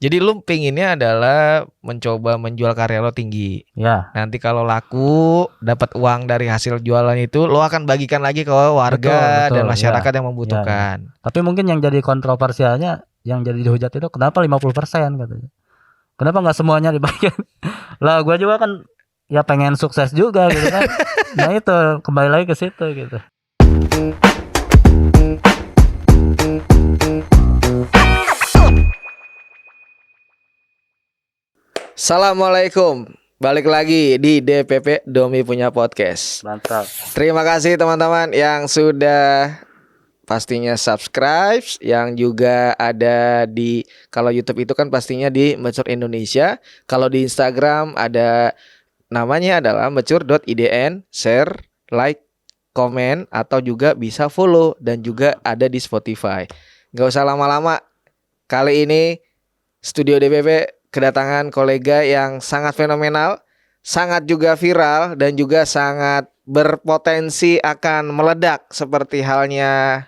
Jadi lu pinginnya adalah mencoba menjual karya lo tinggi. Ya, Nanti kalau laku, dapat uang dari hasil jualan itu, lo akan bagikan lagi ke warga dan betul, masyarakat ya. yang Ya, ya. membutuhkan. Tapi mungkin yang jadi kontroversialnya, yang jadi dihujat itu kenapa 50% katanya. Kenapa nggak semuanya dibagian? Lah gua juga kan ya pengen sukses juga gitu kan. Nah itu kembali lagi ke situ gitu. Assalamualaikum. Balik lagi di DPP Domi Punya Podcast. Mantap. Terima kasih teman-teman yang sudah pastinya subscribe, yang juga ada di, kalau YouTube itu kan pastinya di Mecur Indonesia. Kalau di Instagram ada, namanya adalah mecur.idn, share, like, komen, atau juga bisa follow, dan juga ada di Spotify. Gak usah lama-lama. Kali ini Studio DPP kedatangan kolega yang sangat fenomenal, sangat juga viral, dan juga sangat berpotensi akan meledak seperti halnya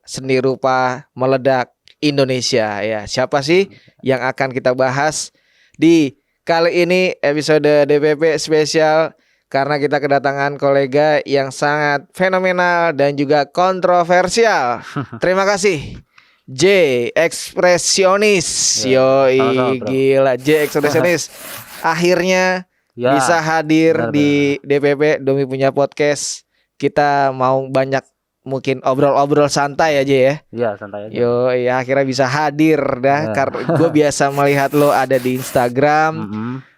seni rupa meledak Indonesia ya. Siapa sih yang akan kita bahas di kali ini episode DPP spesial, karena kita kedatangan kolega yang sangat fenomenal dan juga kontroversial. Terima kasih J Ekspresionis. Ya, Yoi, sama-sama, bro. gila J Ekspresionis. Akhirnya Ya, bisa hadir benar, di DPP Domi Punya Podcast. Kita mau banyak mungkin obrol-obrol santai aja ya. Iya, santai aja. Yo, ya akhirnya bisa hadir dah. Ya. Karena gue biasa melihat lo ada di Instagram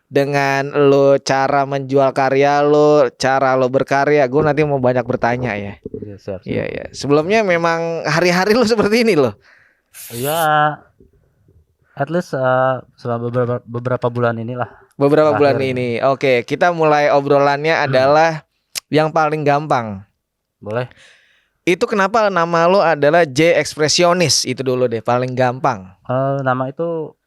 dengan lo cara menjual karya lo, cara lo berkarya. Gue nanti mau banyak bertanya ya. Iya, siap. Iya ya. Sebelumnya memang hari-hari lo seperti ini lo. Iya, at least selama beberapa bulan inilah. Beberapa Terakhir, bulan ya. ini. Oke, kita mulai obrolannya adalah yang paling gampang. Boleh. Itu kenapa nama lo adalah J Ekspresionis? Itu dulu deh, paling gampang. Nama itu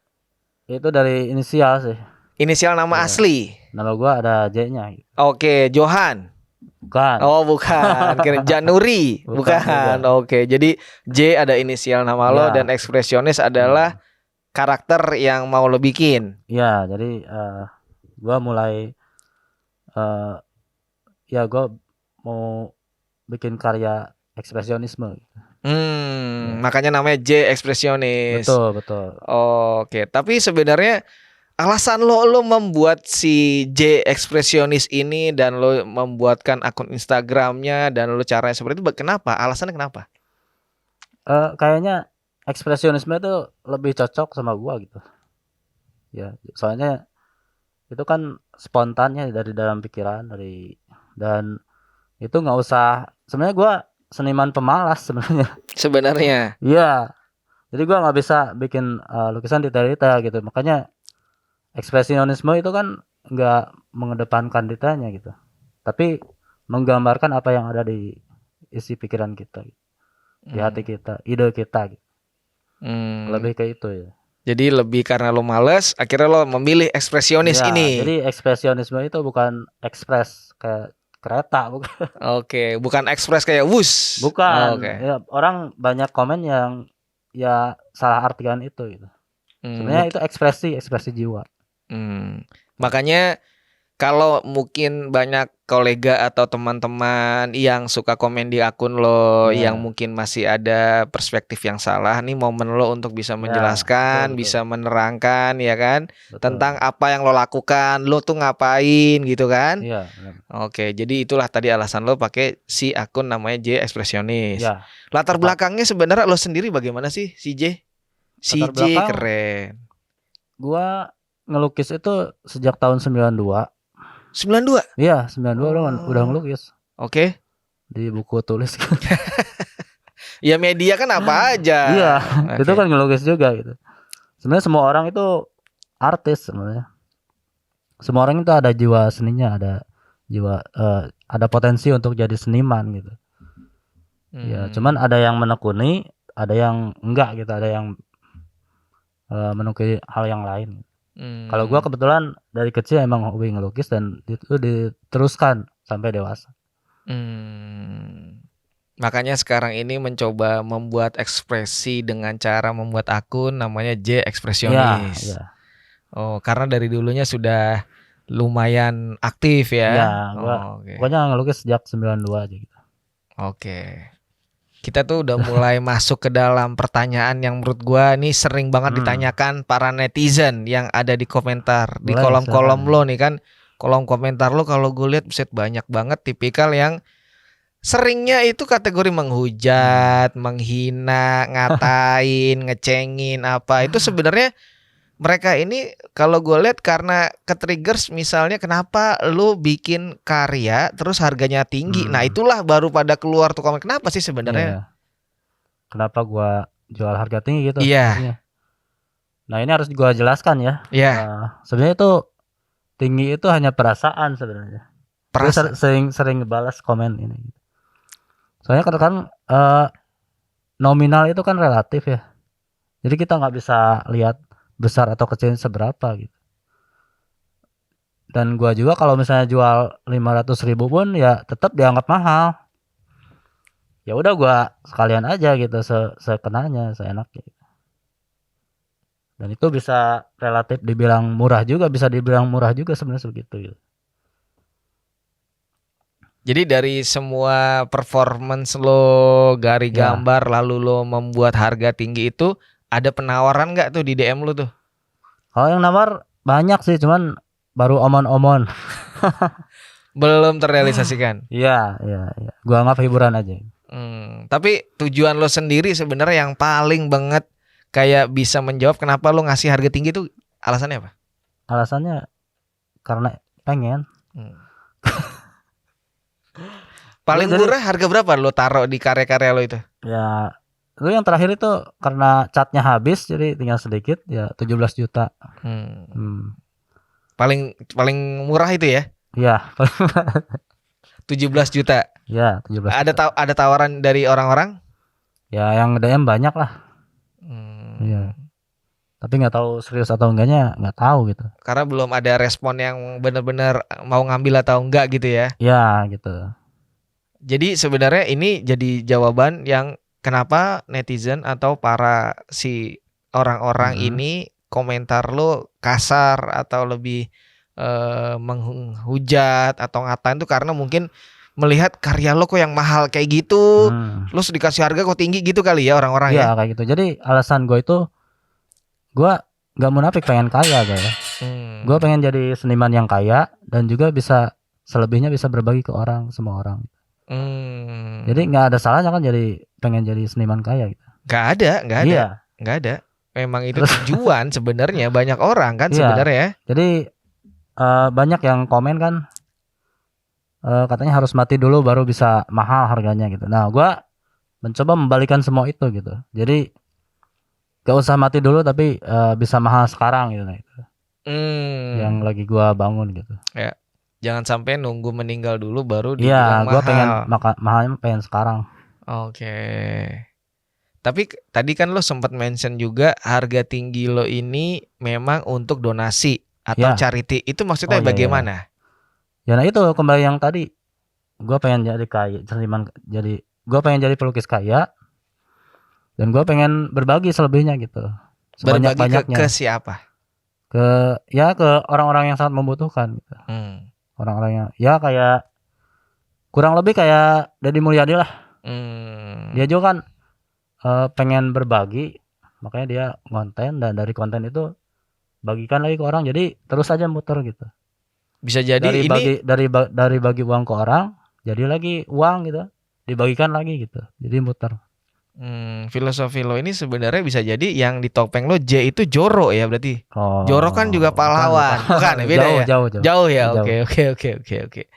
dari inisial sih. Inisial nama Ya. asli. Nama gua ada J-nya. Oke, Johan. Bukan. Oh, bukan. Kira Januri. Bukan. Oke, jadi J ada inisial nama lo, Ya. dan Ekspresionis adalah karakter yang mau lo bikin. Ya, jadi gua mulai ya gua mau bikin karya ekspresionisme. Ya. Makanya namanya J Ekspresionis. Betul. Oke, tapi sebenarnya alasan lo membuat si J Ekspresionis ini dan lo membuatkan akun Instagramnya dan lo caranya seperti itu, kenapa? Alasannya kenapa? Kayaknya ekspresionisme itu lebih cocok sama gua gitu. Ya, soalnya itu kan spontannya dari dalam pikiran dan itu nggak usah. Sebenarnya gua seniman pemalas sebenarnya. Sebenarnya. Iya. Jadi gua nggak bisa bikin lukisan detail-detail gitu. Makanya ekspresionisme itu kan nggak mengedepankan detailnya gitu, tapi menggambarkan apa yang ada di isi pikiran kita, di hati kita, ide kita gitu. Lebih ke itu ya. Jadi lebih karena lo males, akhirnya lo memilih ekspresionis ya, ini. Jadi ekspresionisme itu bukan ekspres kayak kereta, bukan. Oke, bukan ekspres kayak wus. Bukan. Oke. Ya, orang banyak komen yang ya salah artikan itu gitu. Sebenarnya itu ekspresi jiwa. Makanya kalau mungkin banyak kolega atau teman-teman yang suka komen di akun lo yang mungkin masih ada perspektif yang salah, nih momen lo untuk bisa menjelaskan, betul. Bisa menerangkan ya kan, betul. Tentang apa yang lo lakukan, lo tuh ngapain gitu kan. Iya. Oke, jadi itulah tadi alasan lo pakai si akun namanya J Ekspresionis. Ya. Latar belakangnya sebenarnya lo sendiri bagaimana sih si J? Si J keren. Gua ngelukis itu sejak tahun 92. 92? Iya, 92 udah ngelukis. Oke. Di buku tulis. Ya media kan apa aja. Iya, itu kan ngelukis juga gitu. Sebenarnya semua orang itu artis sebenarnya. Semua orang itu ada jiwa seninya, ada potensi untuk jadi seniman gitu. Ya, cuman ada yang menekuni, ada yang enggak gitu, ada yang menekuni hal yang lain. Kalau gua kebetulan dari kecil emang hobi ngelukis dan itu diteruskan sampai dewasa. Makanya sekarang ini mencoba membuat ekspresi dengan cara membuat akun namanya J Ya, Ekspresionis. ya. Oh, karena dari dulunya sudah lumayan aktif Ya, ya. gua Oh, oke. pokoknya ngelukis sejak 92 aja gitu. Oke. Kita tuh udah mulai masuk ke dalam pertanyaan yang menurut gua nih sering banget ditanyakan para netizen yang ada di komentar, di Boleh, kolom-kolom silakan. lo nih kan. Kolom komentar lo kalau gue lihat buset banyak banget tipikal yang seringnya itu kategori menghujat, menghina, ngatain, ngecengin apa. Itu sebenarnya mereka ini kalau gue lihat karena ke-triggers misalnya kenapa lu bikin karya terus harganya tinggi. Nah, itulah baru pada keluar tuh komen. Kenapa sih sebenarnya? Iya. Kenapa gua jual harga tinggi gitu Iya. maksudnya? Nah, ini harus gua jelaskan ya. Iya. Sebenarnya itu tinggi itu hanya perasaan sebenarnya. Gue Perasaan. sering ngebalas komen ini. Soalnya kan nominal itu kan relatif ya. Jadi kita nggak bisa lihat besar atau kecilnya seberapa gitu. Dan gua juga kalau misalnya jual 500.000 pun ya tetap dianggap mahal. Ya udah gua sekalian aja gitu sekenanya, seenaknya. Dan itu bisa relatif dibilang murah juga, bisa dibilang murah juga sebenarnya begitu gitu. Jadi dari semua performance lo, gari Ya. gambar, lalu lo membuat harga tinggi itu ada penawaran nggak tuh di DM lo tuh? Kalau yang nawar banyak sih, cuman baru omon-omon. Belum terrealisasikan. Iya. Gua anggap hiburan aja. Tapi tujuan lo sendiri sebenarnya yang paling banget kayak bisa menjawab kenapa lo ngasih harga tinggi itu alasannya apa? Alasannya karena pengen. Paling Jadi- murah harga berapa lo taruh di karya-karya lo itu? Ya, lu yang terakhir itu karena catnya habis jadi tinggal sedikit ya 17 juta. Paling murah itu ya? Iya, 17 juta. ya 17 juta. Ada tawaran dari orang-orang? Ya yang DM banyak lah. Iya. Tapi nggak tahu serius atau enggaknya, nggak tahu gitu. Karena belum ada respon yang benar-benar mau ngambil atau enggak gitu ya. Ya, gitu. Jadi sebenarnya ini jadi jawaban yang kenapa netizen atau para si orang-orang ini komentar lo kasar atau lebih menghujat atau ngatain tuh karena mungkin melihat karya lo kok yang mahal kayak gitu, lo dikasih harga kok tinggi gitu kali ya orang-orang ya. Iya, kayak gitu. Jadi alasan gue itu gue nggak munafik pengen kaya gue ya. Gue pengen jadi seniman yang kaya dan juga bisa selebihnya bisa berbagi ke orang, semua orang. Jadi nggak ada salahnya kan pengen jadi seniman kaya gitu. Nggak ada. Iya. Nggak ada. Memang itu tujuan sebenarnya banyak orang kan sebenarnya. Jadi banyak yang komen kan katanya harus mati dulu baru bisa mahal harganya gitu. Nah, gue mencoba membalikan semua itu gitu. Jadi gak usah mati dulu tapi bisa mahal sekarang gitu. Yang lagi gue bangun gitu. Ya. Jangan sampai nunggu meninggal dulu baru dibilang mahal. Iya, gue pengen mahalnya pengen sekarang. Oke. Tapi tadi kan lo sempat mention juga harga tinggi lo ini memang untuk donasi atau charity. Itu maksudnya bagaimana? Ya nah itu kembali yang tadi. Gue pengen jadi kaya, gue pengen jadi pelukis kaya. Dan gue pengen berbagi selebihnya gitu. Berbagi ke siapa? Ke orang-orang yang sangat membutuhkan gitu. Orang-orang yang ya kayak kurang lebih kayak Deddy Mulyadi lah. Dia juga kan pengen berbagi, makanya dia konten dan dari konten itu bagikan lagi ke orang, jadi terus aja muter gitu. Bisa jadi dari bagi uang ke orang, jadi lagi uang gitu, dibagikan lagi gitu, jadi muter. Filosofi lo ini sebenarnya bisa jadi yang di topeng lo J itu Joro ya berarti. Joro kan juga pahlawan. Bukan ya, beda ya? Jauh ya. Oke.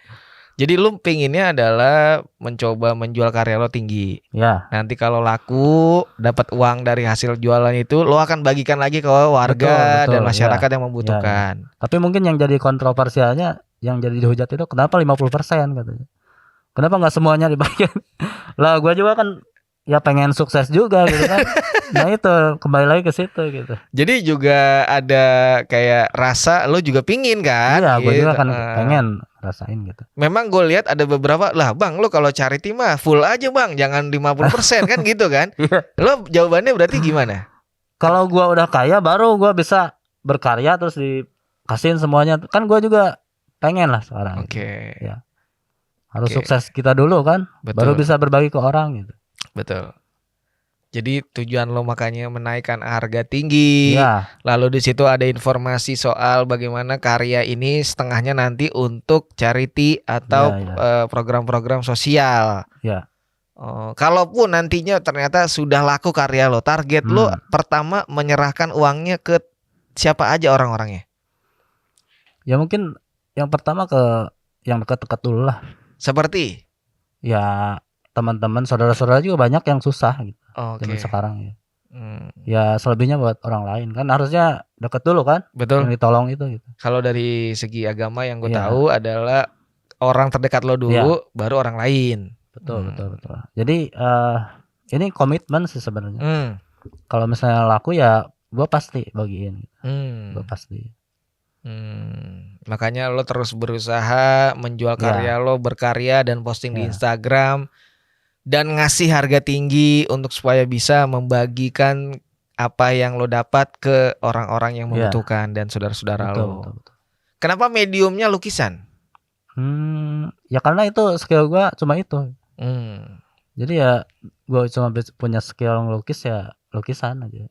Jadi lu pinginnya adalah mencoba menjual karya lo tinggi. Ya. Nanti kalau laku dapat uang dari hasil jualan itu lo akan bagikan lagi ke warga betul, dan masyarakat yang membutuhkan. Ya. Tapi mungkin yang jadi kontroversialnya, yang jadi dihujat itu kenapa 50% katanya. Kenapa nggak semuanya dibagikan? Lah gue juga kan ya pengen sukses juga gitu kan. Nah itu kembali lagi ke situ gitu. Jadi juga ada kayak rasa lo juga pingin kan? Iya, gue juga Gitu. kan pengen rasain gitu. Memang gue lihat ada beberapa lah bang, lo kalau charity mah full aja bang, jangan 50% kan gitu kan? Iya. Lo jawabannya berarti gimana? Kalau gue udah kaya baru gue bisa berkarya terus dikasihin semuanya. Kan gue juga pengen lah sekarang. Oke. Gitu. Ya. Harus Oke. sukses kita dulu kan, baru Betul. bisa berbagi ke orang gitu. Betul. Jadi tujuan lo makanya menaikkan harga tinggi. Iya. Lalu di situ ada informasi soal bagaimana karya ini setengahnya nanti untuk charity atau Iya. program-program sosial. Iya. Kalaupun nantinya ternyata sudah laku karya lo, target lo pertama menyerahkan uangnya ke siapa aja orang-orangnya? Ya mungkin yang pertama ke yang dekat-dekat dulu lah. Seperti? Ya teman-teman, saudara-saudara juga banyak yang susah gitu. Oke. Zaman sekarang ya. Ya selebihnya buat orang lain kan harusnya deket dulu kan. Betul. Yang ditolong itu gitu. Kalau dari segi agama yang gue Iya. tahu adalah orang terdekat lo dulu, baru orang lain. Betul. Jadi ini komitmen sih sebenarnya. Kalau misalnya laku ya gue pasti bagiin. Gue pasti. Makanya lo terus berusaha menjual karya lo, berkarya dan posting di Instagram dan ngasih harga tinggi untuk supaya bisa membagikan apa yang lo dapat ke orang-orang yang membutuhkan dan saudara-saudara lo. Betul. Kenapa mediumnya lukisan? Ya karena itu skill gue cuma itu. Jadi ya gue cuma punya skill ngelukis ya lukisan aja.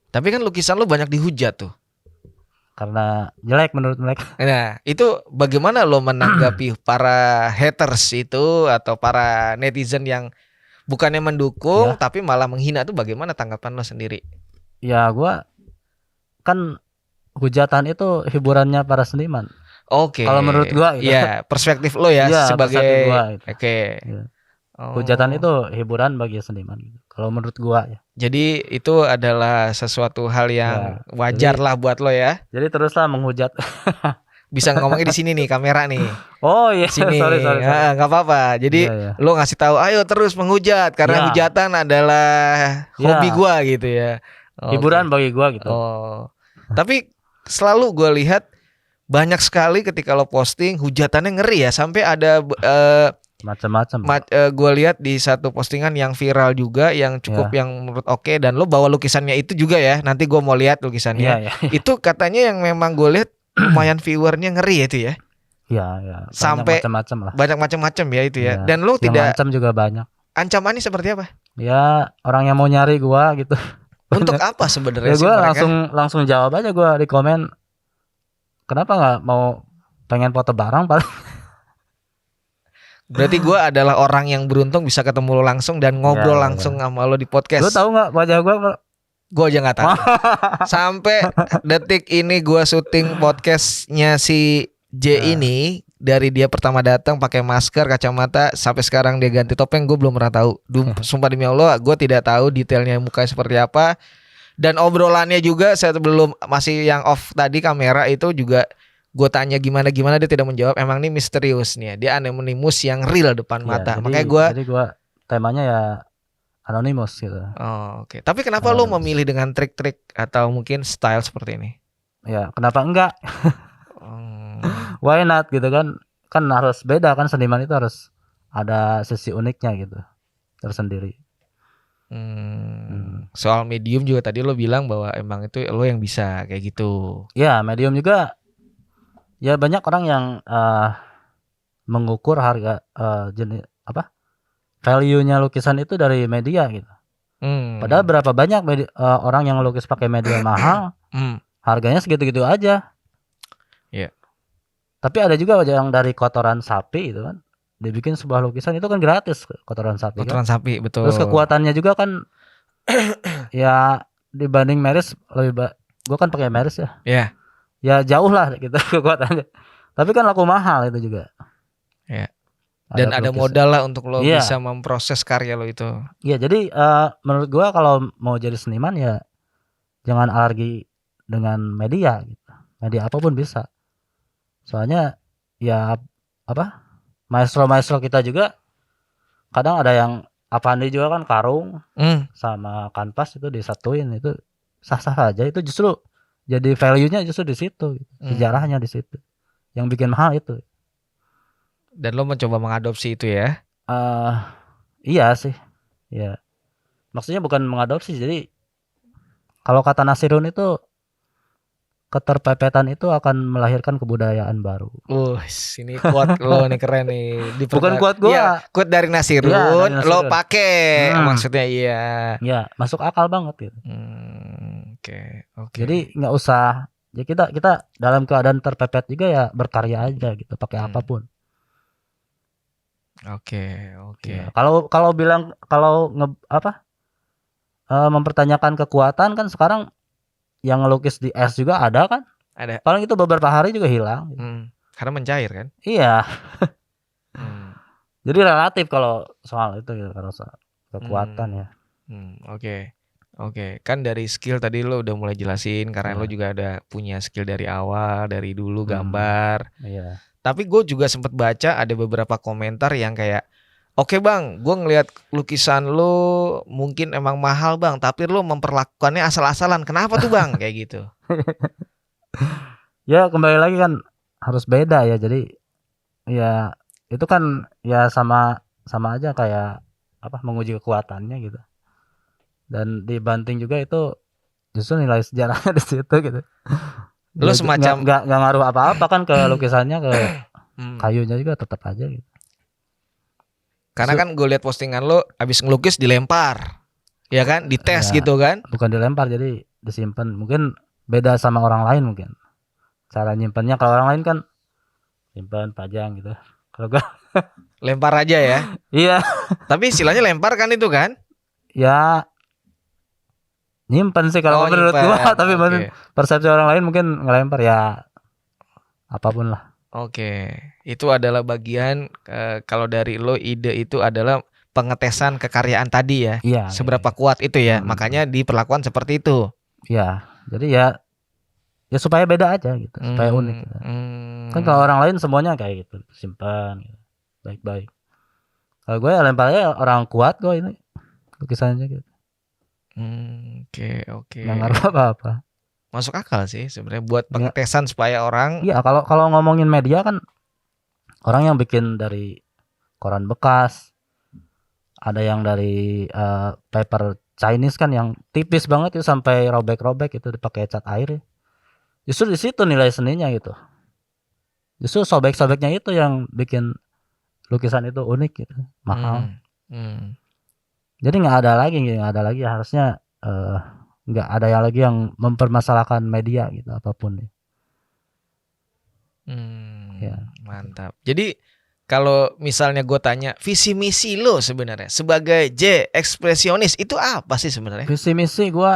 Tapi kan lukisan lo banyak dihujat tuh. Karena jelek menurut mereka. Nah itu bagaimana lo menanggapi para haters itu atau para netizen yang bukannya mendukung tapi malah menghina tuh, bagaimana tanggapan lo sendiri? Ya gue kan hujatan itu hiburannya para seniman. Oke. Kalau menurut gue gitu. Iya, perspektif lo ya sebagai gitu. Oke. Ya. Hujatan itu hiburan bagi seniman gitu. Kalau menurut gua ya. Jadi itu adalah sesuatu hal yang wajar lah buat lo ya. Jadi teruslah menghujat. Bisa ngomongnya di sini nih, kamera nih. Oh iya, sini. sorry. Nggak apa-apa. Jadi lo ngasih tahu, ayo terus menghujat karena hujatan adalah hobi gua gitu ya. Hiburan bagi gua gitu. Tapi selalu gua lihat banyak sekali ketika lo posting hujatannya ngeri ya, sampai ada macam-macam. Gue lihat di satu postingan yang viral juga yang cukup yang menurut oke, dan lo bawa lukisannya itu juga ya. Nanti gue mau lihat lukisannya. Itu katanya yang memang gue lihat lumayan viewernya ngeri ya itu ya. Iya. Sampai macam-macam lah. Banyak macam-macam ya itu ya. Dan lo tidak ancam juga banyak. Ancamannya seperti apa? Ya orang yang mau nyari gua gitu. Untuk apa sebenarnya? Ya gue langsung jawab aja gue di komen. Kenapa nggak mau pengen foto bareng paling? Berarti gue adalah orang yang beruntung bisa ketemu lo langsung dan ngobrol langsung sama lo di podcast. Lo tahu nggak wajah gue? Gue aja nggak tahu. Sampai detik ini gue syuting podcastnya si J ini, dari dia pertama datang pakai masker, kacamata, sampai sekarang dia ganti topeng, gue belum pernah tahu. Sumpah demi Allah, gue tidak tahu detailnya mukanya seperti apa. Dan obrolannya juga saya belum, masih yang off tadi kamera itu juga. Gue tanya gimana dia tidak menjawab. Emang nih misterius nih, dia anonymous yang real depan mata. Makanya jadi gue temanya ya anonymous gitu. Oke. Tapi kenapa lo memilih dengan trik-trik atau mungkin style seperti ini? Ya kenapa enggak? Why not gitu kan? Kan harus beda kan, seniman itu harus ada sisi uniknya gitu tersendiri. Soal medium juga tadi lo bilang bahwa emang itu lo yang bisa kayak gitu. Ya medium juga. Ya banyak orang yang mengukur harga jenis value-nya lukisan itu dari media gitu. Padahal berapa banyak orang yang lukis pakai media mahal, harganya segitu-gitu aja. Yeah. Tapi ada juga yang dari kotoran sapi itu kan, dibikin sebuah lukisan itu kan gratis, kotoran sapi. Kotoran sapi, betul. Terus kekuatannya juga kan, ya dibanding Meris gue kan pakai Meris ya. Iya. Ya jauh lah gitu kekuatannya. Tapi kan laku mahal itu juga. Ya. Dan ada modal lah untuk lo bisa memproses karya lo itu. Iya, jadi menurut gua kalau mau jadi seniman ya jangan alergi dengan media gitu. Media apapun bisa. Soalnya ya maestro kita juga kadang ada yang Avandi juga kan karung Hmm. sama kanvas itu disatuin, itu sah-sah aja. Itu justru jadi value-nya justru di situ, sejarahnya di situ. Yang bikin mahal itu. Dan lo mencoba mengadopsi itu ya? Iya sih. Ya. Maksudnya bukan mengadopsi. Jadi kalau kata Nasirun itu keterpepetan itu akan melahirkan kebudayaan baru. Ini quote lo nih keren nih. Bukan quote gua. Iya, quote dari Nasirun, Iya, dari lo Nasirun. pakai maksudnya iya. Ya, masuk akal banget gitu. Oke. Jadi nggak usah. Ya kita dalam keadaan terpepet juga ya berkarya aja gitu, pakai apapun. Oke. Ya, kalau bilang mempertanyakan kekuatan kan sekarang yang ngelukis di es juga ada kan? Ada. Paling itu beberapa hari juga hilang. Karena mencair kan? Iya. Jadi relatif kalau soal itu gitu, kalau soal kekuatan ya. Oke. Kan dari skill tadi lo udah mulai jelasin karena lo juga ada punya skill dari awal, dari dulu gambar. Iya. Tapi gue juga sempat baca ada beberapa komentar yang kayak, oke bang, gue ngelihat lukisan lo mungkin emang mahal bang, tapi lo memperlakukannya asal-asalan. Kenapa tuh bang? Kayak gitu. Ya kembali lagi kan harus beda ya. Jadi ya itu kan ya sama aja kayak menguji kekuatannya gitu. Dan dibanting juga itu justru nilai sejarahnya di situ gitu. Lo semacam nggak ngaruh apa-apa kan ke lukisannya, ke kayunya juga tetap aja gitu. Karena kan gue lihat postingan lo abis ngelukis dilempar, ya kan, dites ya, gitu kan? Bukan dilempar, jadi disimpan. Mungkin beda sama orang lain mungkin. Cara nyimpannya, kalau orang lain kan simpan pajang gitu. Kalau gue lempar aja ya. Iya. Tapi istilahnya lempar kan itu kan? Ya nyimpan sih kalau menurut gua, tapi persepsi orang lain mungkin ngelempar ya apapun lah. Oke, itu adalah bagian kalau dari lo ide itu adalah pengetesan kekaryaan tadi ya. Iya. Seberapa kuat itu ya, makanya diperlakukan seperti itu. Iya, jadi ya supaya beda aja gitu, supaya unik gitu. Kan kalau orang lain semuanya kayak gitu, simpan gitu, baik-baik. Kalau gue ya lemparnya orang kuat gue ini lukisannya gitu. Oke. Nggak ngaruh apa-apa. Masuk akal sih sebenarnya buat pengetesan supaya orang. Iya, kalau ngomongin media kan orang yang bikin dari koran bekas, ada yang dari paper Chinese kan yang tipis banget itu sampai robek-robek itu dipakai cat air. Justru di situ nilai seninya gitu. Justru sobek-sobeknya itu yang bikin lukisan itu unik gitu, mahal. Jadi nggak ada lagi harusnya nggak ada yang lagi yang mempermasalahkan media gitu apapun. Ya. Mantap. Jadi kalau misalnya gue tanya visi misi lo sebenarnya sebagai J ekspresionis itu apa sih sebenarnya? Visi misi gue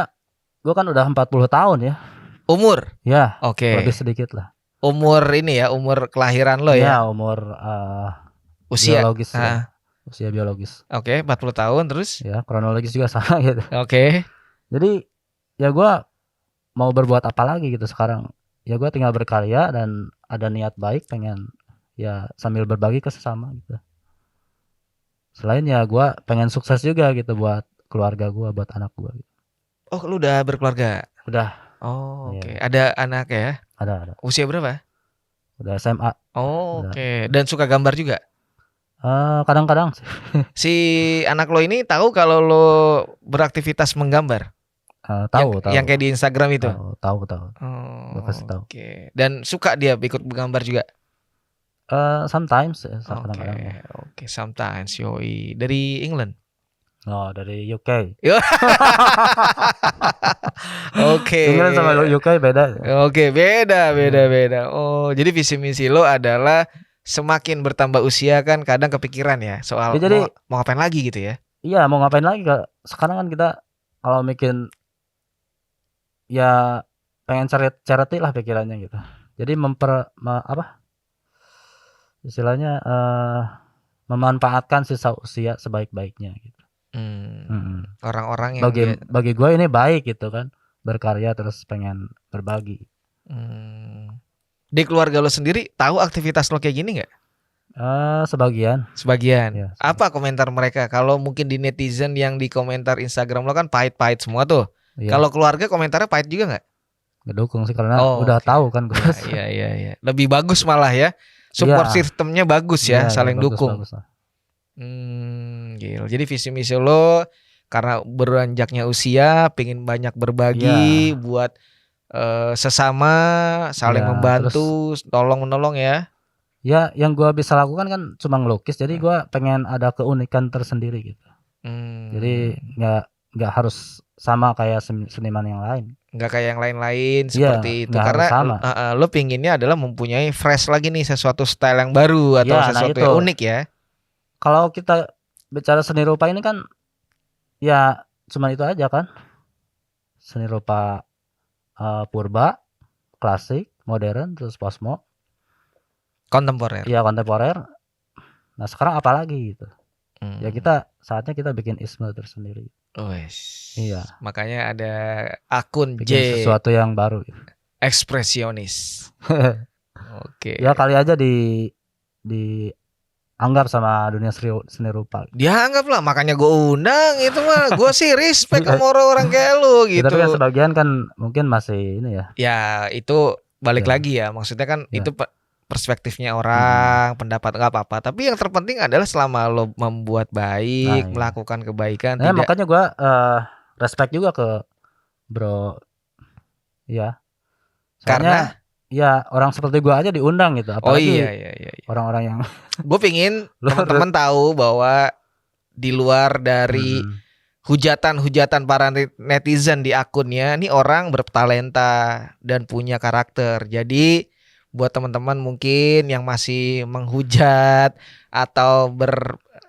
kan udah 40 tahun ya. Umur? Ya. Oke. Lebih sedikit lah. Umur ini ya, umur kelahiran lo ya? Ya, umur usia biologis. Usia biologis. Oke, 40 tahun terus? Ya, kronologis juga sama gitu. Oke. Jadi ya gue mau berbuat apa lagi gitu sekarang. Ya gue tinggal berkarya dan ada niat baik pengen ya sambil berbagi ke sesama gitu. Selain ya gue pengen sukses juga gitu buat keluarga gue, buat anak gue gitu. Oh, lu udah berkeluarga? Udah. Oh, oke. Ada anak ya? Ada. Usia berapa? Udah SMA. Oh, oke. Dan suka gambar juga? Kadang-kadang sih. Si anak lo ini tahu kalau lo beraktivitas menggambar? Tahu. Yang kayak di Instagram itu? Tahu. Oh, pasti tahu. Oke. Dan suka dia ikut menggambar juga? Sometimes ya, kadang-kadang. Oke, sometimes yoi. Dari England? Oh, dari UK. Oke. England sama UK beda. Oke, beda. Oh, jadi visi misi lo adalah semakin bertambah usia kan kadang kepikiran ya soal ya, jadi, mau ngapain lagi gitu ya? Iya, mau ngapain lagi Kak? Sekarang kan kita kalau bikin ya pengen charity lah pikirannya gitu. Jadi istilahnya memanfaatkan sisa usia sebaik-baiknya gitu. Orang-orang yang bagi gue ini baik gitu kan, berkarya terus pengen berbagi. Di keluarga lo sendiri tahu aktivitas lo kayak gini nggak? Sebagian. Sebagian. Ya, Apa komentar mereka? Kalau mungkin di netizen yang di komentar Instagram lo kan pahit-pahit semua tuh. Iya. Kalau keluarga komentarnya pahit juga nggak? Ngedukung sih karena Oh, udah oke. tahu kan gue. Iya. Lebih bagus malah ya. Support Iya. sistemnya bagus ya, Iya, saling bagus, dukung. bagus lah. Gila. Jadi visi misi lo karena beranjaknya usia, pengen banyak berbagi Iya. buat sesama, saling Iya, membantu, tolong menolong ya. Ya, yang gua bisa lakukan kan cuma ngelukis. Jadi gua pengen ada keunikan tersendiri gitu. Jadi nggak harus sama kayak seniman yang lain. Nggak kayak yang lain-lain Iya, seperti itu nggak harus karena sama. lo pinginnya adalah mempunyai fresh lagi nih sesuatu style yang baru atau Iya, nah sesuatu itu. yang unik ya. Kalau kita bicara seni rupa ini kan ya cuma itu aja kan. Seni rupa purba, klasik, modern, terus posmo, Kontemporer. ya kontemporer. Nah, sekarang apa lagi gitu. Ya saatnya kita bikin isme tersendiri. Iya. Makanya ada akun Bikin sesuatu yang baru gitu. Ekspresionis. Oke. Ya kali aja dianggap sama dunia seni rupa. Dianggap lah, makanya gue undang itu mah. Gue sih respect sama orang kayak lu gitu. Tapi kan sebagian kan mungkin masih ini ya. Ya itu balik lagi ya. Maksudnya kan itu perspektifnya orang, pendapat nggak apa-apa. Tapi yang terpenting adalah selama lo membuat baik, melakukan kebaikan. Nah, makanya gue respect juga ke bro. Ya. Soalnya, karena ya orang seperti gue aja diundang gitu. Apalagi iya. orang-orang yang gue pingin teman-teman tahu bahwa di luar dari hujatan-hujatan para netizen di akunnya, ini orang bertalenta dan punya karakter. Jadi buat teman-teman mungkin yang masih menghujat atau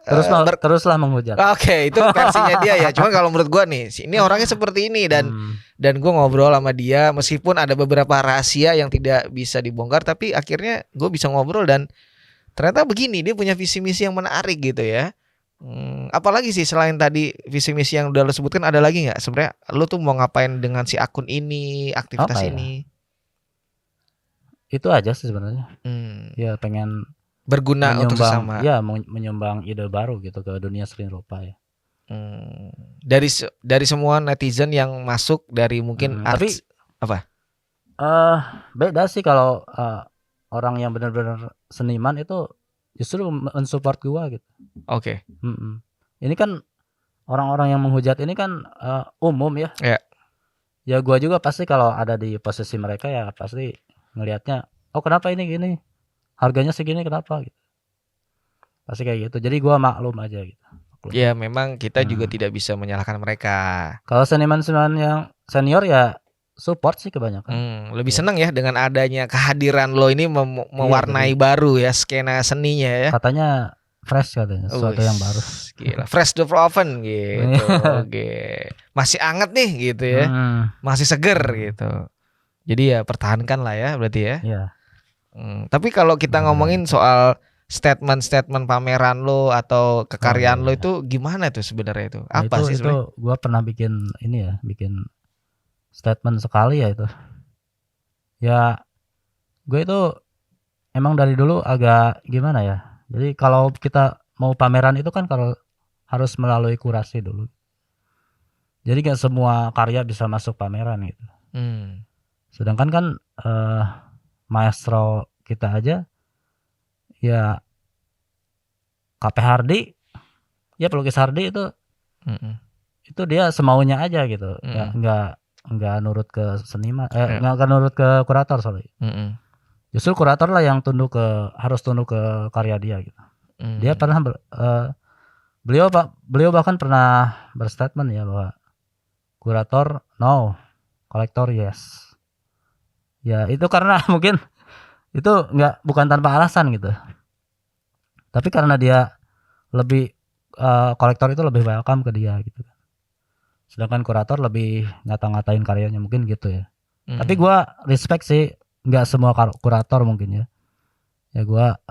teruslah menghujat. Oke, itu versinya dia ya. Cuma kalau menurut gua nih, ini orangnya seperti ini dan gua ngobrol sama dia meskipun ada beberapa rahasia yang tidak bisa dibongkar, tapi akhirnya gua bisa ngobrol dan ternyata begini, dia punya visi misi yang menarik gitu ya. Apalagi sih selain tadi visi misi yang udah lo sebutkan, ada lagi nggak? Sebenarnya lo tuh mau ngapain dengan si akun ini, aktivitas ini? Itu aja sih sebenarnya. Ya pengen berguna untuk sesama. Ya menyumbang ide baru gitu ke dunia seni rupa ya. Dari semua netizen yang masuk dari mungkin artis apa? Beda sih kalau orang yang benar-benar seniman itu justru mensupport gua gitu. Oke. Ini kan orang-orang yang menghujat ini kan umum ya. Ya gua juga pasti kalau ada di posisi mereka ya pasti ngelihatnya, oh kenapa ini gini, harganya segini kenapa gitu, pasti kayak gitu. Jadi gua maklum aja gitu. Ya memang kita juga tidak bisa menyalahkan mereka. Kalau seniman-seniman yang senior ya support sih kebanyakan. Lebih seneng ya dengan adanya kehadiran lo ini mewarnai baru ya skena seninya ya. Katanya fresh katanya, sesuatu yang baru. Gila, fresh the oven gitu. Masih anget nih gitu ya. Masih seger gitu. Jadi ya pertahankan lah ya berarti ya. Iya. Tapi kalau kita ngomongin soal statement-statement pameran lo atau kekaryaan lo itu gimana tuh sebenarnya itu? Apa sih sebenarnya? Itu gua pernah bikin ini ya, bikin statement sekali ya itu. Ya gue itu emang dari dulu agak gimana ya. Jadi kalau kita mau pameran itu kan kalau harus melalui kurasi dulu. Jadi gak semua karya bisa masuk pameran gitu. Sedangkan kan maestro kita aja ya KP Hardy, ya pelukis Hardy itu dia semaunya aja gitu. Ya nggak nurut ke seniman, nggak nurut ke kurator sorry. Justru kurator lah yang harus tunduk ke karya dia gitu. Dia pernah beliau bahkan pernah berstatement ya bahwa kurator no, kolektor yes. Ya itu karena mungkin itu bukan tanpa alasan gitu. Tapi karena dia lebih kolektor itu lebih welcome ke dia gitu. Sedangkan kurator lebih ngata-ngatain karyanya mungkin gitu ya. Tapi gua respect sih, nggak semua kurator mungkin ya. Ya gua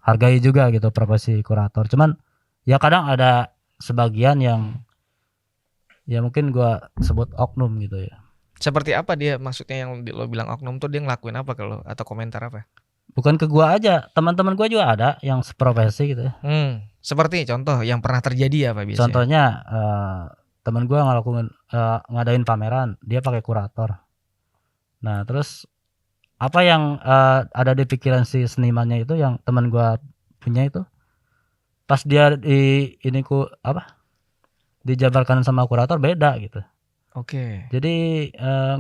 hargai juga gitu profesi kurator. Cuman ya kadang ada sebagian yang ya mungkin gua sebut oknum gitu ya. Seperti apa dia maksudnya yang lo bilang oknum tuh, dia ngelakuin apa kalau atau komentar apa? bukan ke gua aja, teman-teman gua juga ada yang seprofesi gitu ya. Seperti contoh yang pernah terjadi apa biasanya? Contohnya teman gua ngadain pameran, dia pakai kurator. Nah, terus apa yang ada di pikiran si senimannya itu yang teman gua punya itu, pas dia dijabarkan sama kurator beda gitu. Oke. Jadi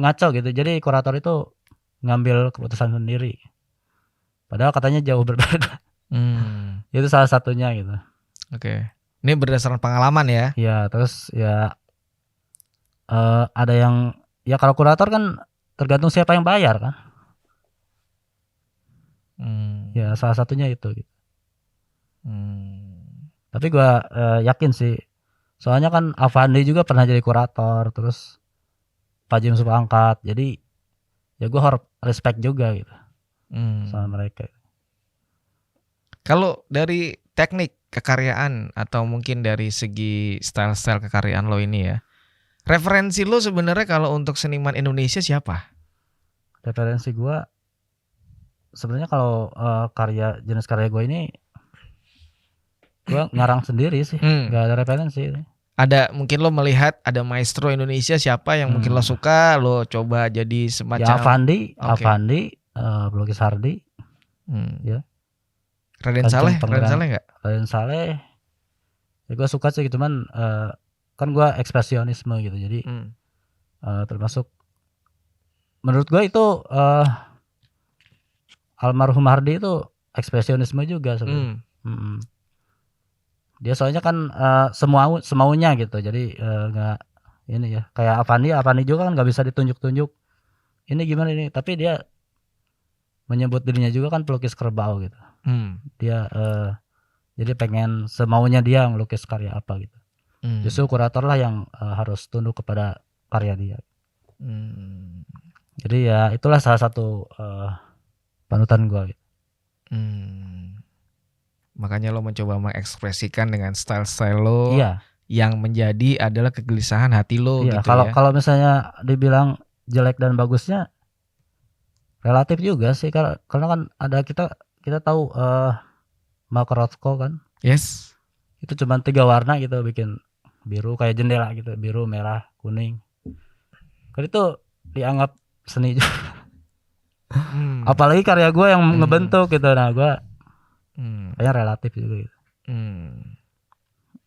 ngaco gitu. Jadi kurator itu ngambil keputusan sendiri. Padahal katanya jauh berbeda. Itu salah satunya gitu. Oke. Ini berdasarkan pengalaman ya? Ya, terus ya ada yang ya kalau kurator kan tergantung siapa yang bayar kan. Ya salah satunya itu gitu. Tapi gua yakin sih. Soalnya kan Avandi juga pernah jadi kurator, terus Pak Jim angkat. Jadi ya gua respect juga gitu sama mereka. Kalau dari teknik kekaryaan atau mungkin dari segi style-style kekaryaan lo ini ya, referensi lo sebenarnya kalau untuk seniman Indonesia siapa? Referensi gua sebenarnya kalau jenis karya gua ini gua ngarang sendiri sih, nggak ada referensi. Ada mungkin lo melihat ada maestro Indonesia siapa yang mungkin lo suka, lo coba jadi semacam ya Avandi, pelukis Hardi, ya. Raden Saleh nggak? Raden Saleh, ya gue suka sih, cuman kan gue ekspresionisme gitu, jadi termasuk menurut gue itu almarhum Hardi itu ekspresionisme juga sebenarnya. Dia soalnya kan semaunya gitu, jadi nggak ini ya kayak Avandi juga kan nggak bisa ditunjuk-tunjuk ini gimana ini, tapi dia menyebut dirinya juga kan pelukis kerbau gitu. Dia jadi pengen semaunya dia ngelukis karya apa gitu. Justru kurator lah yang harus tunduk kepada karya dia. Jadi ya itulah salah satu panutan gua gitu. Makanya lo mencoba mengekspresikan dengan style-style lo yang menjadi adalah kegelisahan hati lo gitu ya. Kalau misalnya dibilang jelek dan bagusnya relatif juga sih, karena kan ada kita tahu Mark Rothko kan. Yes. Itu cuma 3 warna gitu, bikin biru kayak jendela gitu, biru, merah, kuning. Kan itu dianggap seni juga. Apalagi karya gue yang ngebentuk gitu. Nah gue kayaknya relatif juga gitu.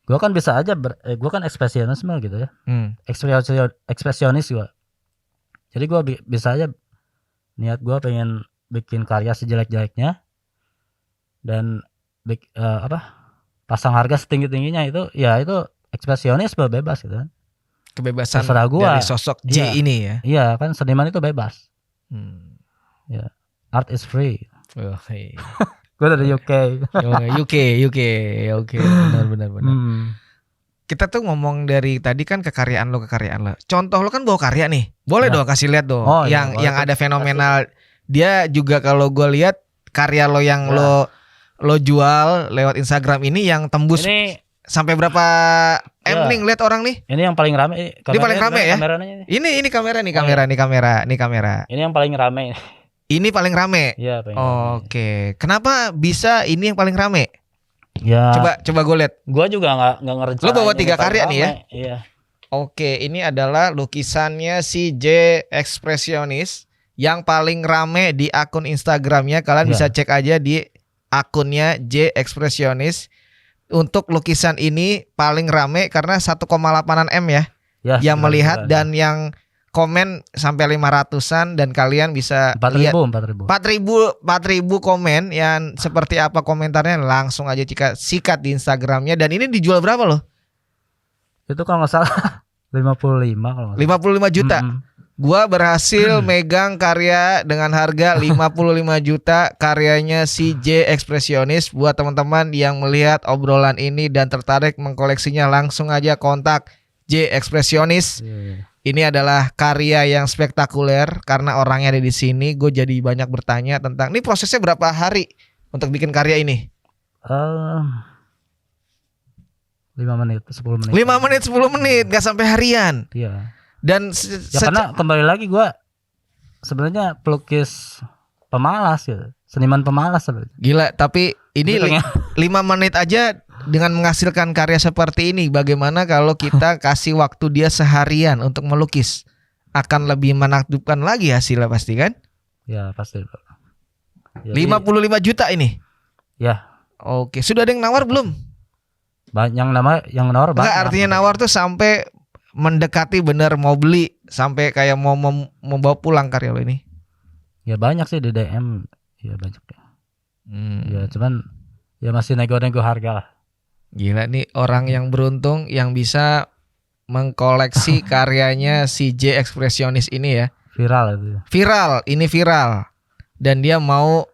Gue kan bisa aja gue kan ekspresionisme gitu ya. Ekspresionis gue. Jadi gue bisa aja niat gue pengen bikin karya sejelek-jeleknya dan pasang harga setinggi-tingginya, itu ya itu ekspresionisme, bebas gitu kan. Kebebasan gua, dari sosok J ini ya. Iya kan, seniman itu bebas. Ya, art is free. Gue dari UK. UK. Oke, benar. Kita tuh ngomong dari tadi kan kekaryaan lo. Contoh lo kan bawa karya nih. Boleh dong kasih lihat dong. Yang ada fenomenal. Dia juga kalau gue lihat karya lo yang lo jual lewat Instagram ini yang tembus ini, sampai berapa M nih lihat orang nih. Ini yang paling rame. Ini paling rame ya. Ini kamera. Ini yang paling rame. Ini paling rame. Iya, paling rame. Oke. Kenapa bisa ini yang paling rame? Ya. Coba gue lihat. Gue juga nggak ngerencanain. Lo bawa 3 karya nih ya? Iya. Oke, ini adalah lukisannya si J Ekspresionis yang paling rame di akun Instagramnya. Kalian bisa cek aja di akunnya J Ekspresionis. Untuk lukisan ini paling rame karena 1,8 M ya yang melihat dan yang komen sampai 500-an, dan kalian bisa 4.000 komen yang seperti apa komentarnya, langsung aja sikat di Instagramnya. Dan ini dijual berapa loh? Itu kalau nggak salah 55 kalau nggak salah. 55 juta. Gua berhasil megang karya dengan harga 55 juta, karyanya si J Ekspresionis. Buat teman-teman yang melihat obrolan ini dan tertarik mengkoleksinya, langsung aja kontak J Ekspresionis. Ini adalah karya yang spektakuler karena orangnya ada di sini. Gue jadi banyak bertanya tentang ini prosesnya berapa hari untuk bikin karya ini? 5 menit, 10 menit. 5 menit, 10 menit, gak sampai harian. Iya. Dan karena kembali lagi gue sebenarnya pelukis pemalas gitu. seniman pemalas sebenarnya. Gila, tapi ini Gitu, 5 menit aja dengan menghasilkan karya seperti ini. Bagaimana kalau kita kasih waktu dia seharian untuk melukis? Akan lebih menakjubkan lagi hasilnya pasti kan? Ya pasti. Jadi, 55 juta ini. Ya. Oke, sudah ada yang nawar belum? Yang nawar Enggak, banyak. artinya nawar tuh sampai mendekati bener mau beli, sampai kayak mau membawa pulang karya lo ini. Ya banyak sih di DM. Ya banyak ya. Ya Hmm. cuman ya masih nego-nego harga lah. Gila nih orang yang beruntung yang bisa mengkoleksi karyanya si J ekspresionis ini ya. Viral itu. Ini viral. Dan dia mau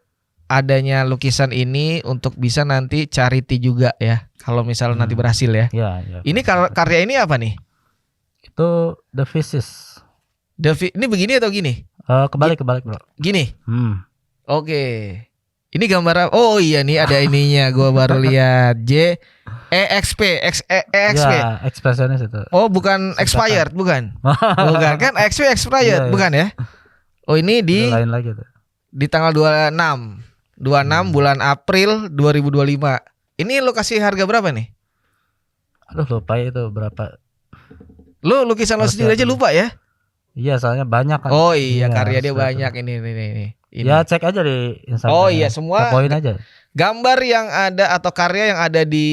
adanya lukisan ini untuk bisa nanti charity juga ya. Kalau misalnya nanti berhasil ya. Ya. Ini karya ini apa nih? Itu The Physis. Ini begini atau gini? Kebalik bro. Gini. Oke. Ini gambar apa? Oh iya nih ada ininya. Gua baru lihat EXP. Ya, ekspresionis itu. Oh bukan expired, bukan. Bukan kan EXP expired, Iya. bukan ya? Oh ini Itu lain lagi tuh. di tanggal 26 bulan April 2025. Ini lo kasih harga berapa nih? Aduh lupa ya itu berapa. Lo lukisan lo sendiri aja lupa ya? Iya soalnya banyak kan. Oh iya, karya dia harus banyak itu. ini. Ya cek aja di Instagram. Oh iya, semua poin aja. gambar yang ada atau karya yang ada di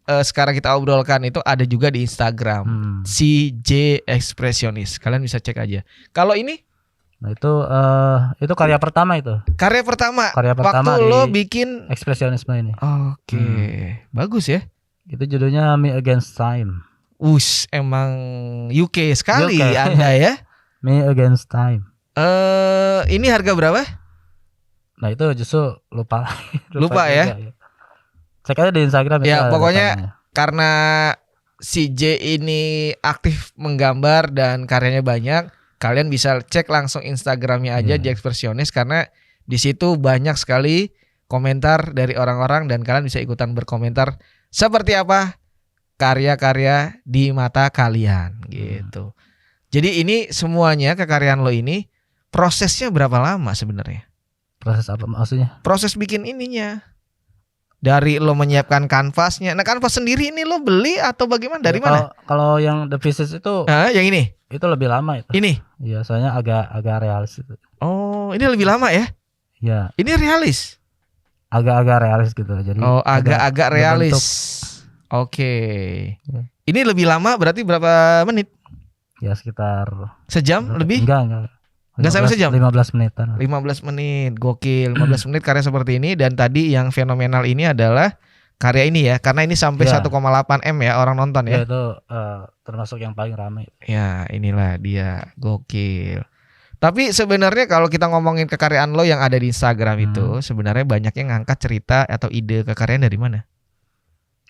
sekarang kita obrolkan itu ada juga di Instagram. Si J ekspresionis. Kalian bisa cek aja. Kalau ini? Nah itu karya pertama itu. Karya pertama. Waktu lo bikin ekspresionisme ini. Oke. Bagus ya. Itu judulnya Me Against Time. Emang UK sekali UK. Anda ya. Me Against Time. Ini harga berapa? Nah itu justru lupa Lupa ya? juga. Cek aja di Instagram Ya itu pokoknya datanya. karena si J ini aktif menggambar dan karyanya banyak, kalian bisa cek langsung Instagramnya aja J ekspresionis karena di situ banyak sekali komentar dari orang-orang dan kalian bisa ikutan berkomentar seperti apa karya-karya di mata kalian gitu. Jadi ini semuanya kekaryaan lo ini prosesnya berapa lama sebenarnya? Proses apa maksudnya? Proses bikin ininya. Dari lo menyiapkan kanvasnya. Nah, kanvas sendiri ini lo beli atau bagaimana? Dari mana? Kalau yang The Pieces itu Yang ini. Itu lebih lama itu. Ini. Iya, soalnya agak realis itu. Oh, ini lebih lama ya? Iya. Ini realis. Agak realis gitu. Jadi agak realis. Oke. Ya. Ini lebih lama berarti berapa menit? Ya sekitar sejam lebih? Enggak. Enggak sampai sejam? 15 menitan. 15 menit, gokil. 15 menit karya seperti ini. Dan tadi yang fenomenal ini adalah karya ini ya. Karena ini sampai 1,8 M ya orang nonton ya. Ya itu termasuk yang paling ramai. Ya inilah dia, gokil. Tapi sebenarnya kalau kita ngomongin kekaryaan lo yang ada di Instagram itu, sebenarnya banyak yang ngangkat cerita atau ide kekaryaan dari mana?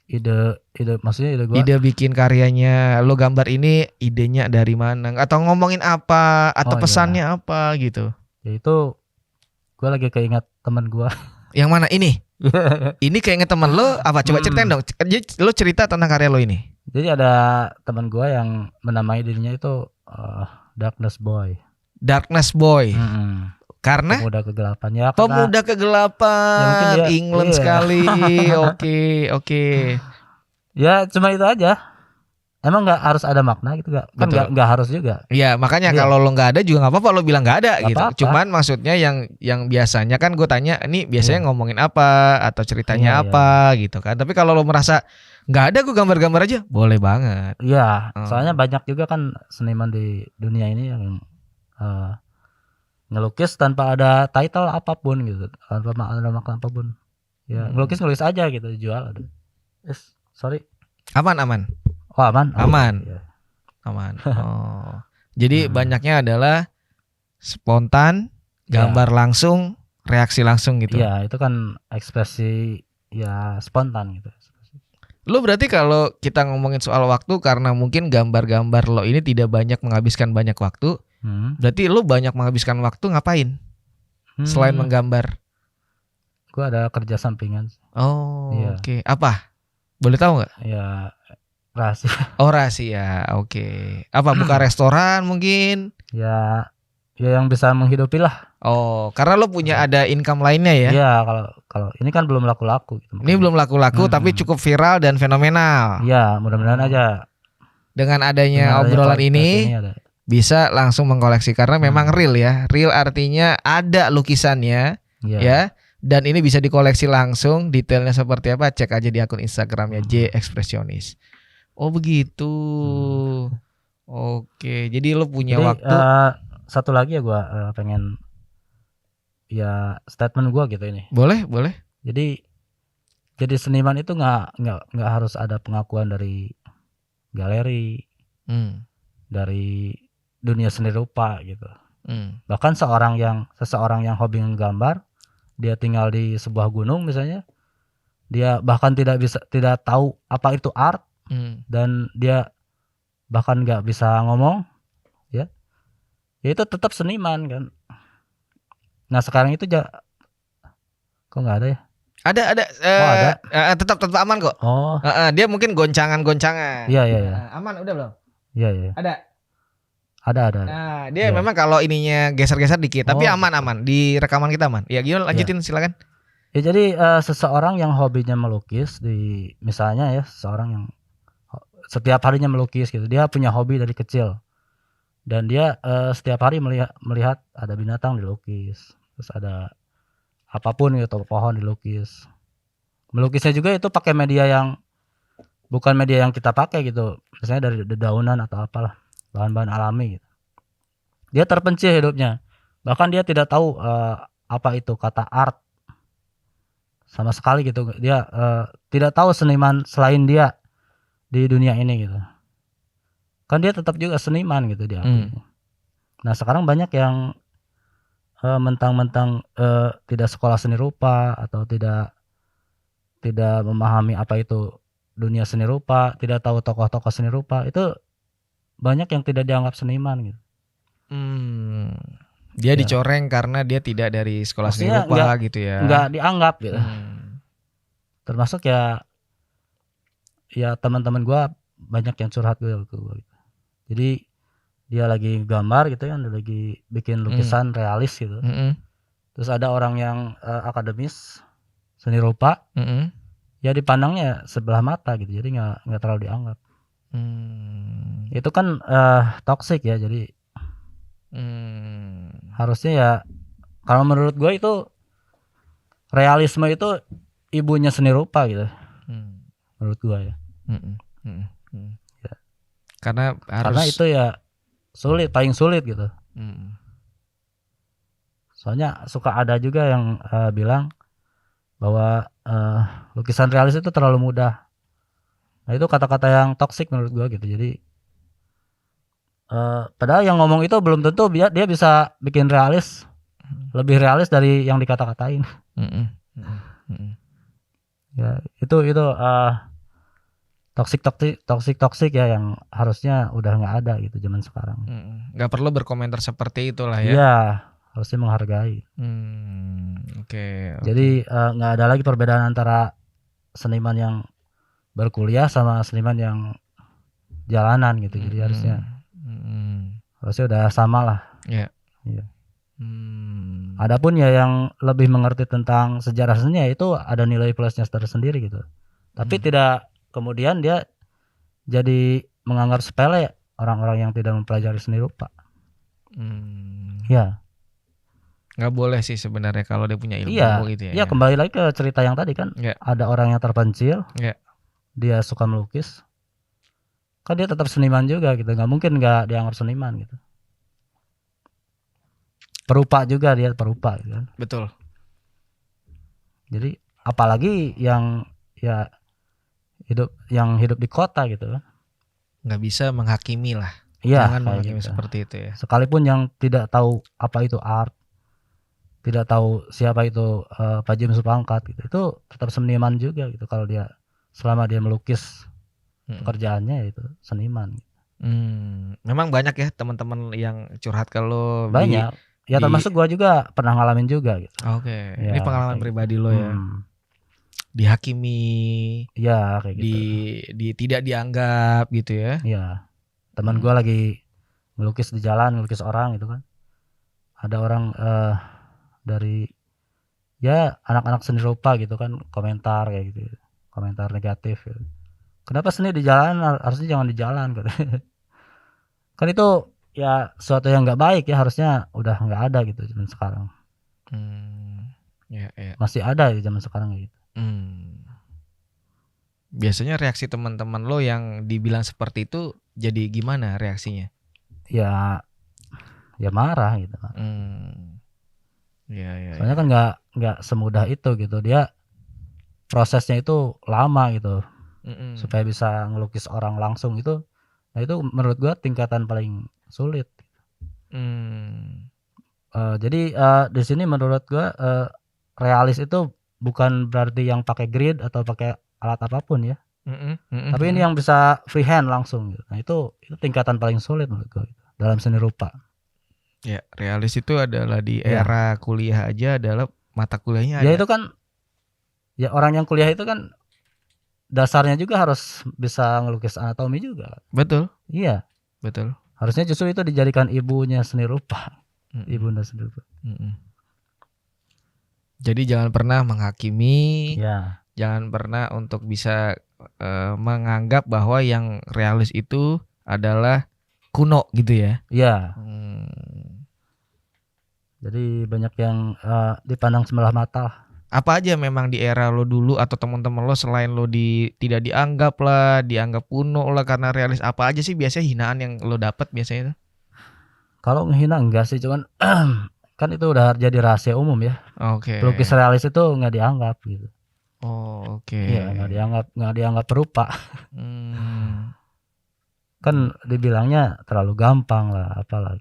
Ide maksudnya ide gua. Ide bikin karyanya, lo gambar ini idenya dari mana? Atau ngomongin apa? Atau pesannya apa gitu? Ya itu gue lagi keinget teman gue. Yang mana ini? Ini keinget teman lo apa? Coba ceritain dong. Lo cerita tentang karya lo ini. Jadi ada teman gue yang menamai dirinya itu Darkness Boy. Darkness Boy. Karena pemuda kegelapan ya. Pemuda kegelapan, ya, England sekali. Oke. Ya cuma itu aja. Emang nggak harus ada makna gitu gak? Kan nggak harus juga. Iya makanya kalau lo nggak ada juga nggak apa-apa lo bilang nggak ada gak gitu. Apa-apa. Cuman maksudnya yang biasanya kan gue tanya, ini biasanya ngomongin apa atau ceritanya apa gitu kan. Tapi kalau lo merasa nggak ada gue gambar-gambar aja, boleh banget. Iya. Soalnya banyak juga kan seniman di dunia ini yang ngelukis tanpa ada title apapun gitu, tanpa ada makna apapun. Ya ngelukis aja gitu, dijual. Sorry. Aman. Oh aman. Ya. Aman. Oh. Jadi banyaknya adalah spontan, gambar langsung, reaksi langsung gitu. Iya itu kan ekspresi ya spontan gitu. Lo berarti kalau kita ngomongin soal waktu karena mungkin gambar-gambar lo ini tidak banyak menghabiskan banyak waktu. Berarti lu banyak menghabiskan waktu ngapain? Selain menggambar. Gua ada kerja sampingan. Oh, iya. Oke. Apa? Boleh tahu nggak? Ya rahasia. Oh rahasia. Oke. Apa buka restoran mungkin? Ya yang bisa menghidupi lah. Oh, karena lo punya ada income lainnya ya. Iya, kalau ini kan belum laku-laku gitu. Ini belum laku-laku tapi cukup viral dan fenomenal. Iya, mudah-mudahan aja Dengan adanya dengan adanya obrolan komunitas ini ada. bisa langsung mengkoleksi karena memang real ya. Real artinya ada lukisannya Iya. ya. Dan ini bisa dikoleksi langsung. Detailnya seperti apa? Cek aja di akun Instagramnya J Expressionis. Oh begitu. Oke, jadi lo punya Jadi, waktu. satu lagi ya gua pengen ya statement gua gitu ini. Boleh. Jadi seniman itu nggak harus ada pengakuan dari galeri, dari dunia seni rupa gitu. Bahkan seseorang yang hobi nggambar, dia tinggal di sebuah gunung misalnya, dia bahkan tidak tahu apa itu art, dan dia bahkan nggak bisa ngomong, ya itu tetap seniman kan. Nah sekarang itu kok nggak ada ya? Ada. Ada. Tetap aman kok. Oh. Dia mungkin goncangan. Iya. Aman udah belum? Iya. Ada. Nah, dia memang kalau ininya geser-geser dikit, tapi aman di rekaman kita aman. Ya, gimana lanjutin silakan. Ya jadi seseorang yang hobinya melukis misalnya ya, seseorang yang setiap harinya melukis gitu. Dia punya hobi dari kecil. Dan dia setiap hari melihat ada binatang dilukis. Terus ada apapun gitu, pohon dilukis. Melukisnya juga itu pakai media yang bukan media yang kita pakai gitu. Misalnya dari dedaunan atau apalah, bahan-bahan alami gitu. Dia terpencil hidupnya. Bahkan dia tidak tahu apa itu kata art sama sekali gitu. Dia tidak tahu seniman selain dia di dunia ini gitu. Kan dia tetap juga seniman gitu dia. Nah sekarang banyak yang mentang-mentang tidak sekolah seni rupa atau tidak memahami apa itu dunia seni rupa, tidak tahu tokoh-tokoh seni rupa, itu banyak yang tidak dianggap seniman gitu. Dia dicoreng karena dia tidak dari sekolah seni rupa gitu ya. Enggak dianggap gitu. Termasuk ya teman-teman gua banyak yang curhat gue gitu. Jadi dia lagi gambar gitu kan, dia lagi bikin lukisan realis gitu. Terus ada orang yang akademis seni rupa, ya dipandangnya sebelah mata gitu, jadi nggak terlalu dianggap. Itu kan toxic ya, jadi harusnya ya kalau menurut gue itu realisme itu ibunya seni rupa gitu, menurut gue ya. Karena itu ya paling sulit gitu. Soalnya suka ada juga yang bilang bahwa lukisan realis itu terlalu mudah. Nah itu kata-kata yang toksik menurut gua gitu. Jadi padahal yang ngomong itu belum tentu dia bisa bikin realis lebih realis dari yang dikata-katain. Ya itu toksik ya yang harusnya udah nggak ada gitu zaman sekarang. Nggak perlu berkomentar seperti itulah ya. Iya, harusnya menghargai. Oke. Jadi nggak ada lagi perbedaan antara seniman yang berkuliah sama seniman yang jalanan gitu. Jadi harusnya udah sama lah. Iya. Adapun ya yang lebih mengerti tentang sejarah seni itu ada nilai plusnya tersendiri gitu. Tapi tidak kemudian dia jadi menganggap sepele orang-orang yang tidak mempelajari seni rupa. Ya. Nggak boleh sih sebenarnya kalau dia punya ilmu gitu ya. Iya, kembali lagi ke cerita yang tadi kan. Ada orang yang terpencil. Dia suka melukis. Kan dia tetap seniman juga gitu. Nggak mungkin nggak dianggap seniman gitu. Perupa juga dia perupa gitu kan. Betul. Jadi apalagi yang hidup di kota gitu kan. Nggak bisa menghakimi lah. Iya, jangan menghakimi gitu. Seperti itu ya. Sekalipun yang tidak tahu apa itu art, tidak tahu siapa itu Pak James Supangkat gitu, itu tetap seniman juga gitu kalau dia selama dia melukis pekerjaannya itu seniman. Memang banyak ya teman-teman yang curhat kalau banyak. Ya termasuk gua juga pernah ngalamin juga gitu. Oke. Ya, ini pengalaman pribadi lo ya. Dihakimi. Ya kayak gitu. Tidak dianggap gitu ya. Iya. Teman gua lagi ngelukis di jalan, ngelukis orang gitu kan. Ada orang dari ya anak-anak seni rupa gitu kan, komentar kayak gitu, komentar negatif gitu. Kenapa seni di jalan, harusnya jangan di jalan gitu. Kan itu ya sesuatu yang nggak baik ya, harusnya udah nggak ada gitu zaman sekarang. Ya, ya. Masih ada di zaman sekarang gitu. Biasanya reaksi teman-teman lo yang dibilang seperti itu jadi gimana reaksinya? Ya marah gitu. Ya. Soalnya kan nggak semudah itu gitu, dia prosesnya itu lama gitu supaya bisa ngelukis orang langsung itu. Nah itu menurut gua tingkatan paling sulit. Jadi di sini menurut gua realis itu bukan berarti yang pakai grid atau pakai alat apapun ya. Tapi ini yang bisa freehand langsung gitu. Nah itu tingkatan paling sulit menurut gua gitu, dalam seni rupa. Ya, realis itu adalah di Ya. era kuliah aja adalah mata kuliahnya Ya ada. itu kan ya orang yang kuliah itu kan dasarnya juga harus bisa ngelukis anatomi juga. Betul. Iya. Betul. Harusnya justru itu dijadikan ibunya seni rupa. Ibunda seni rupa. Jadi jangan pernah menghakimi, Ya. jangan pernah untuk bisa menganggap bahwa yang realis itu adalah kuno gitu ya. Iya. Jadi banyak yang dipandang sebelah mata. Apa aja memang di era lo dulu atau teman-teman lo selain lo tidak dianggap lah, dianggap kuno lah karena realis, apa aja sih biasanya hinaan yang lo dapat biasanya itu? Kalau ngehina enggak sih, cuman kan itu udah jadi rahasia umum ya. Oke. Pelukis realis itu nggak dianggap gitu. Oh, oke. Iya, nggak dianggap perupa. Kan dibilangnya terlalu gampang lah, apalah.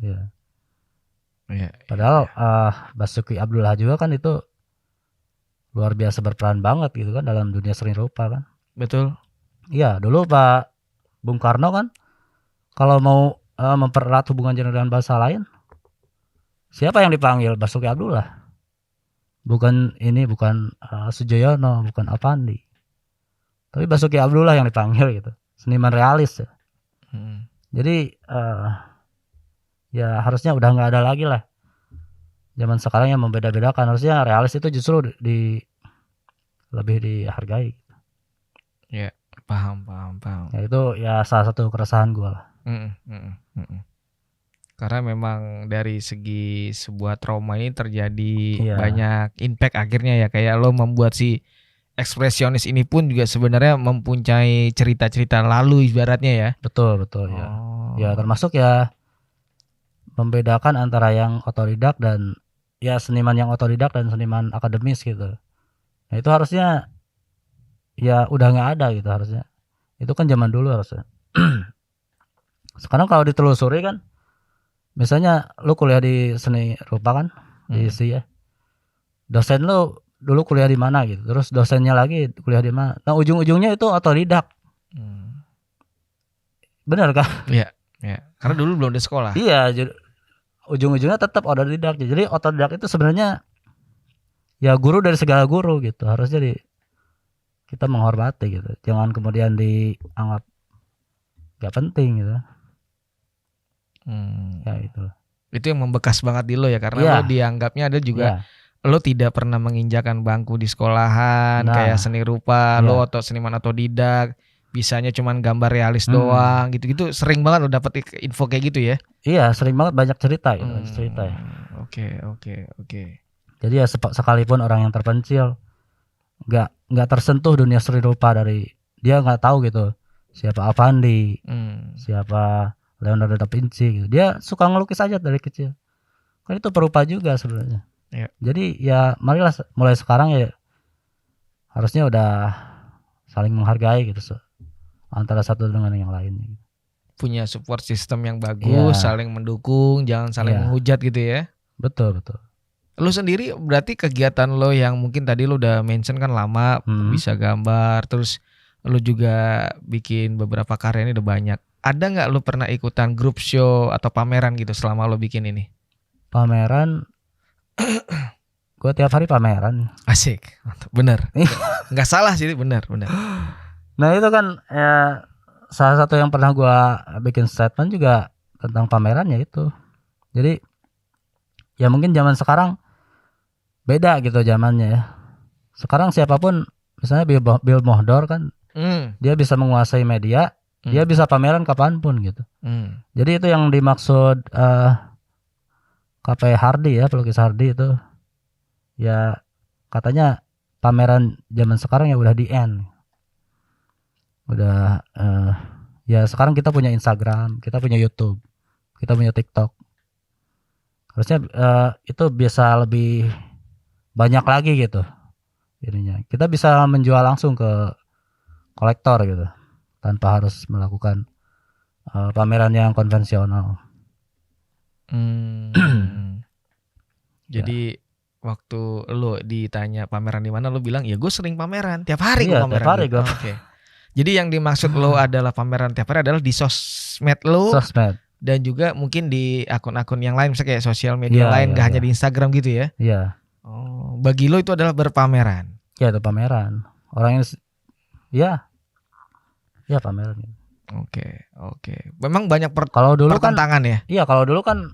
Iya. Ya. Padahal Basuki Abdullah juga kan itu luar biasa berperan banget gitu kan dalam dunia seni rupa kan. Betul. Iya, dulu Pak Bung Karno kan kalau mau mempererat hubungan genre dengan bahasa lain, siapa yang dipanggil? Basuki Abdullah. Bukan Sujoyono, bukan Avandi. Tapi Basuki Abdullah yang dipanggil gitu. Seniman realis ya. Jadi ya harusnya udah nggak ada lagi lah. Zaman sekarang yang membeda-bedakan, harusnya realis itu justru lebih dihargai. Ya, paham. Ya itu ya salah satu keresahan gue lah. Karena memang dari segi sebuah trauma ini terjadi Iya. banyak impact akhirnya ya, kayak lo membuat si ekspresionis ini pun juga sebenarnya mempunyai cerita-cerita lalu ibaratnya ya. Betul ya. Ya termasuk ya membedakan antara yang otodidak dan ya seniman yang otodidak dan seniman akademis gitu. Nah itu harusnya ya udah nggak ada gitu harusnya. Itu kan zaman dulu harusnya. Sekarang kalau ditelusuri kan, misalnya lu kuliah di seni rupa kan, di ISI ya. Dosen lu dulu kuliah di mana gitu, terus dosennya lagi kuliah di mana. Nah ujung-ujungnya itu otodidak. Bener kan? Iya. Karena dulu belum ada sekolah. Iya, ujung-ujungnya tetap otodidak. Jadi otodidak itu sebenarnya ya guru dari segala guru gitu. Harusnya kita menghormati gitu. Jangan kemudian dianggap gak penting gitu. Ya itu. Itu yang membekas banget di lo ya, karena lo dianggapnya ada juga lo tidak pernah menginjakan bangku di sekolahan kayak seni rupa, lo atau seniman otodidak, bisanya cuman gambar realis doang gitu-gitu. Sering banget lo dapet info kayak gitu ya? Iya, sering banget, banyak cerita gitu, cerita ya. Oke. Jadi ya sekalipun orang yang terpencil nggak tersentuh dunia seni rupa, dari dia nggak tahu gitu siapa Avandi, siapa Leonardo da Vinci gitu. Dia suka ngelukis aja dari kecil. Kan itu perupa juga sebenarnya. Ya. Jadi ya marilah mulai sekarang ya harusnya udah saling menghargai gitu antara satu dengan yang lain. Punya support system yang bagus, saling mendukung, jangan saling menghujat gitu ya. Betul. Lu sendiri berarti kegiatan lo yang mungkin tadi lo udah mention kan lama, bisa gambar, terus lo juga bikin beberapa karya ini udah banyak. Ada nggak lo pernah ikutan grup show atau pameran gitu selama lo bikin ini? Pameran, gue tiap hari pameran. Asik, bener. Nggak salah sih, bener. Nah itu kan ya salah satu yang pernah gue bikin statement juga tentang pameran ya itu. Jadi Ya mungkin zaman sekarang beda gitu zamannya ya. Sekarang siapapun misalnya Bill Mohdor kan dia bisa menguasai media, dia bisa pameran kapanpun gitu. Jadi itu yang dimaksud KP Hardy ya, pelukis Hardy itu ya katanya pameran zaman sekarang ya udah di end. Udah ya sekarang kita punya Instagram, kita punya YouTube, kita punya TikTok. Harusnya itu bisa lebih banyak lagi gitu. Jadinya kita bisa menjual langsung ke kolektor gitu tanpa harus melakukan pameran yang konvensional. Jadi waktu lu ditanya pameran di mana, lu bilang ya gue sering pameran tiap hari. Iya, gue pameran tiap hari gitu. gue. Oke. Jadi yang dimaksud lu adalah pameran tiap hari adalah di sosmed lu Sosmed. dan juga mungkin di akun-akun yang lain misalnya kayak sosial media Iya, lain, iya, gak hanya iya. di Instagram gitu ya. Iya. Oh, bagi lu itu adalah berpameran. Ya itu pameran. Orang yang ya pameran. Oke. Memang banyak Kalau dulu kan pertentangan ya. iya, kalau dulu kan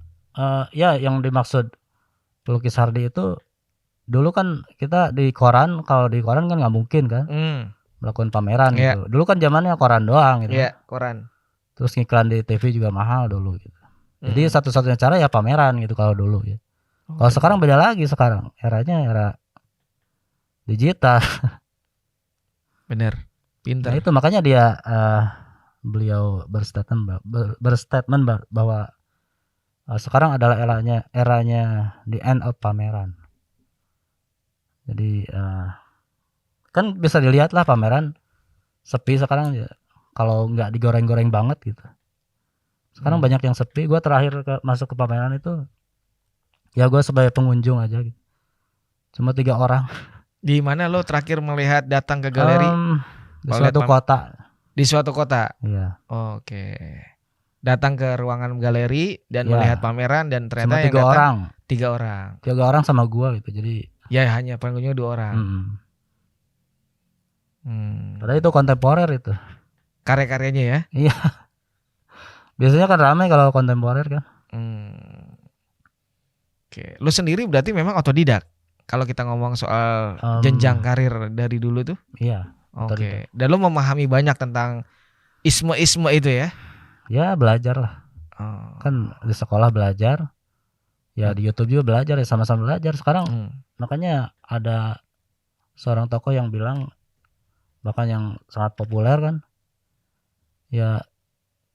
ya yang dimaksud pelukis Hardy itu dulu kan kita di koran, kalau di koran kan nggak mungkin kan melakukan pameran Iya. gitu. Dulu kan zamannya koran doang gitu. Iya, koran. Terus ngiklan di TV juga mahal dulu gitu. Jadi satu-satunya cara ya pameran gitu kalau dulu ya. Kalau sekarang beda lagi, sekarang eranya era digital. Bener. Nah Pinter. itu makanya dia beliau berstatement bahwa sekarang adalah eranya the end of pameran. Jadi kan bisa dilihat lah pameran sepi sekarang ya, kalau nggak digoreng-goreng banget gitu. Sekarang banyak yang sepi. Gue terakhir masuk ke pameran itu ya gue sebagai pengunjung aja gitu. Cuma 3 orang. Di mana lo terakhir melihat datang ke galeri? Di suatu kota. Di suatu kota. Iya. Oke. Datang ke ruangan galeri dan melihat pameran dan ternyata cuma yang 3 datang orang. 3 orang. 3 orang sama gua gitu. Jadi ya hanya pengunjung 2 orang. Padahal itu kontemporer itu. Karya-karyanya ya? Iya. Biasanya kan ramai kalau kontemporer kan. Oke. Lu sendiri berarti memang otodidak kalau kita ngomong soal jenjang karir dari dulu tuh? Iya. Oke. Dan lu memahami banyak tentang isme-isme itu ya? Ya belajar lah. Kan di sekolah belajar. Ya di YouTube juga belajar, ya sama-sama belajar. Sekarang makanya ada seorang tokoh yang bilang, bahkan yang sangat populer kan, ya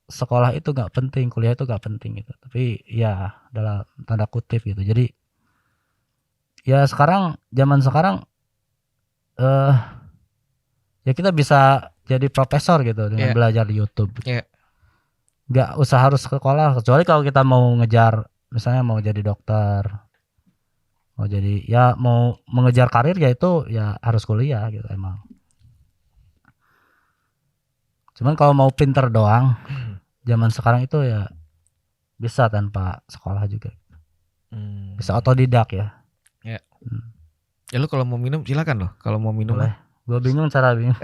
sekolah itu gak penting, kuliah itu gak penting gitu. Tapi ya dalam tanda kutip gitu. Jadi ya sekarang, zaman sekarang ya kita bisa jadi profesor gitu dengan belajar di YouTube. Gak usah harus ke sekolah, kecuali kalau kita mau ngejar, misalnya mau jadi dokter, mau jadi ya mau mengejar karir, ya itu ya harus kuliah gitu emang. Cuman kalau mau pinter doang, zaman sekarang itu ya bisa tanpa sekolah juga. Bisa otodidak ya. Ya. Ya lu kalau mau minum silakan loh. Kalau mau minum. Boleh. Gue bingung cara minum.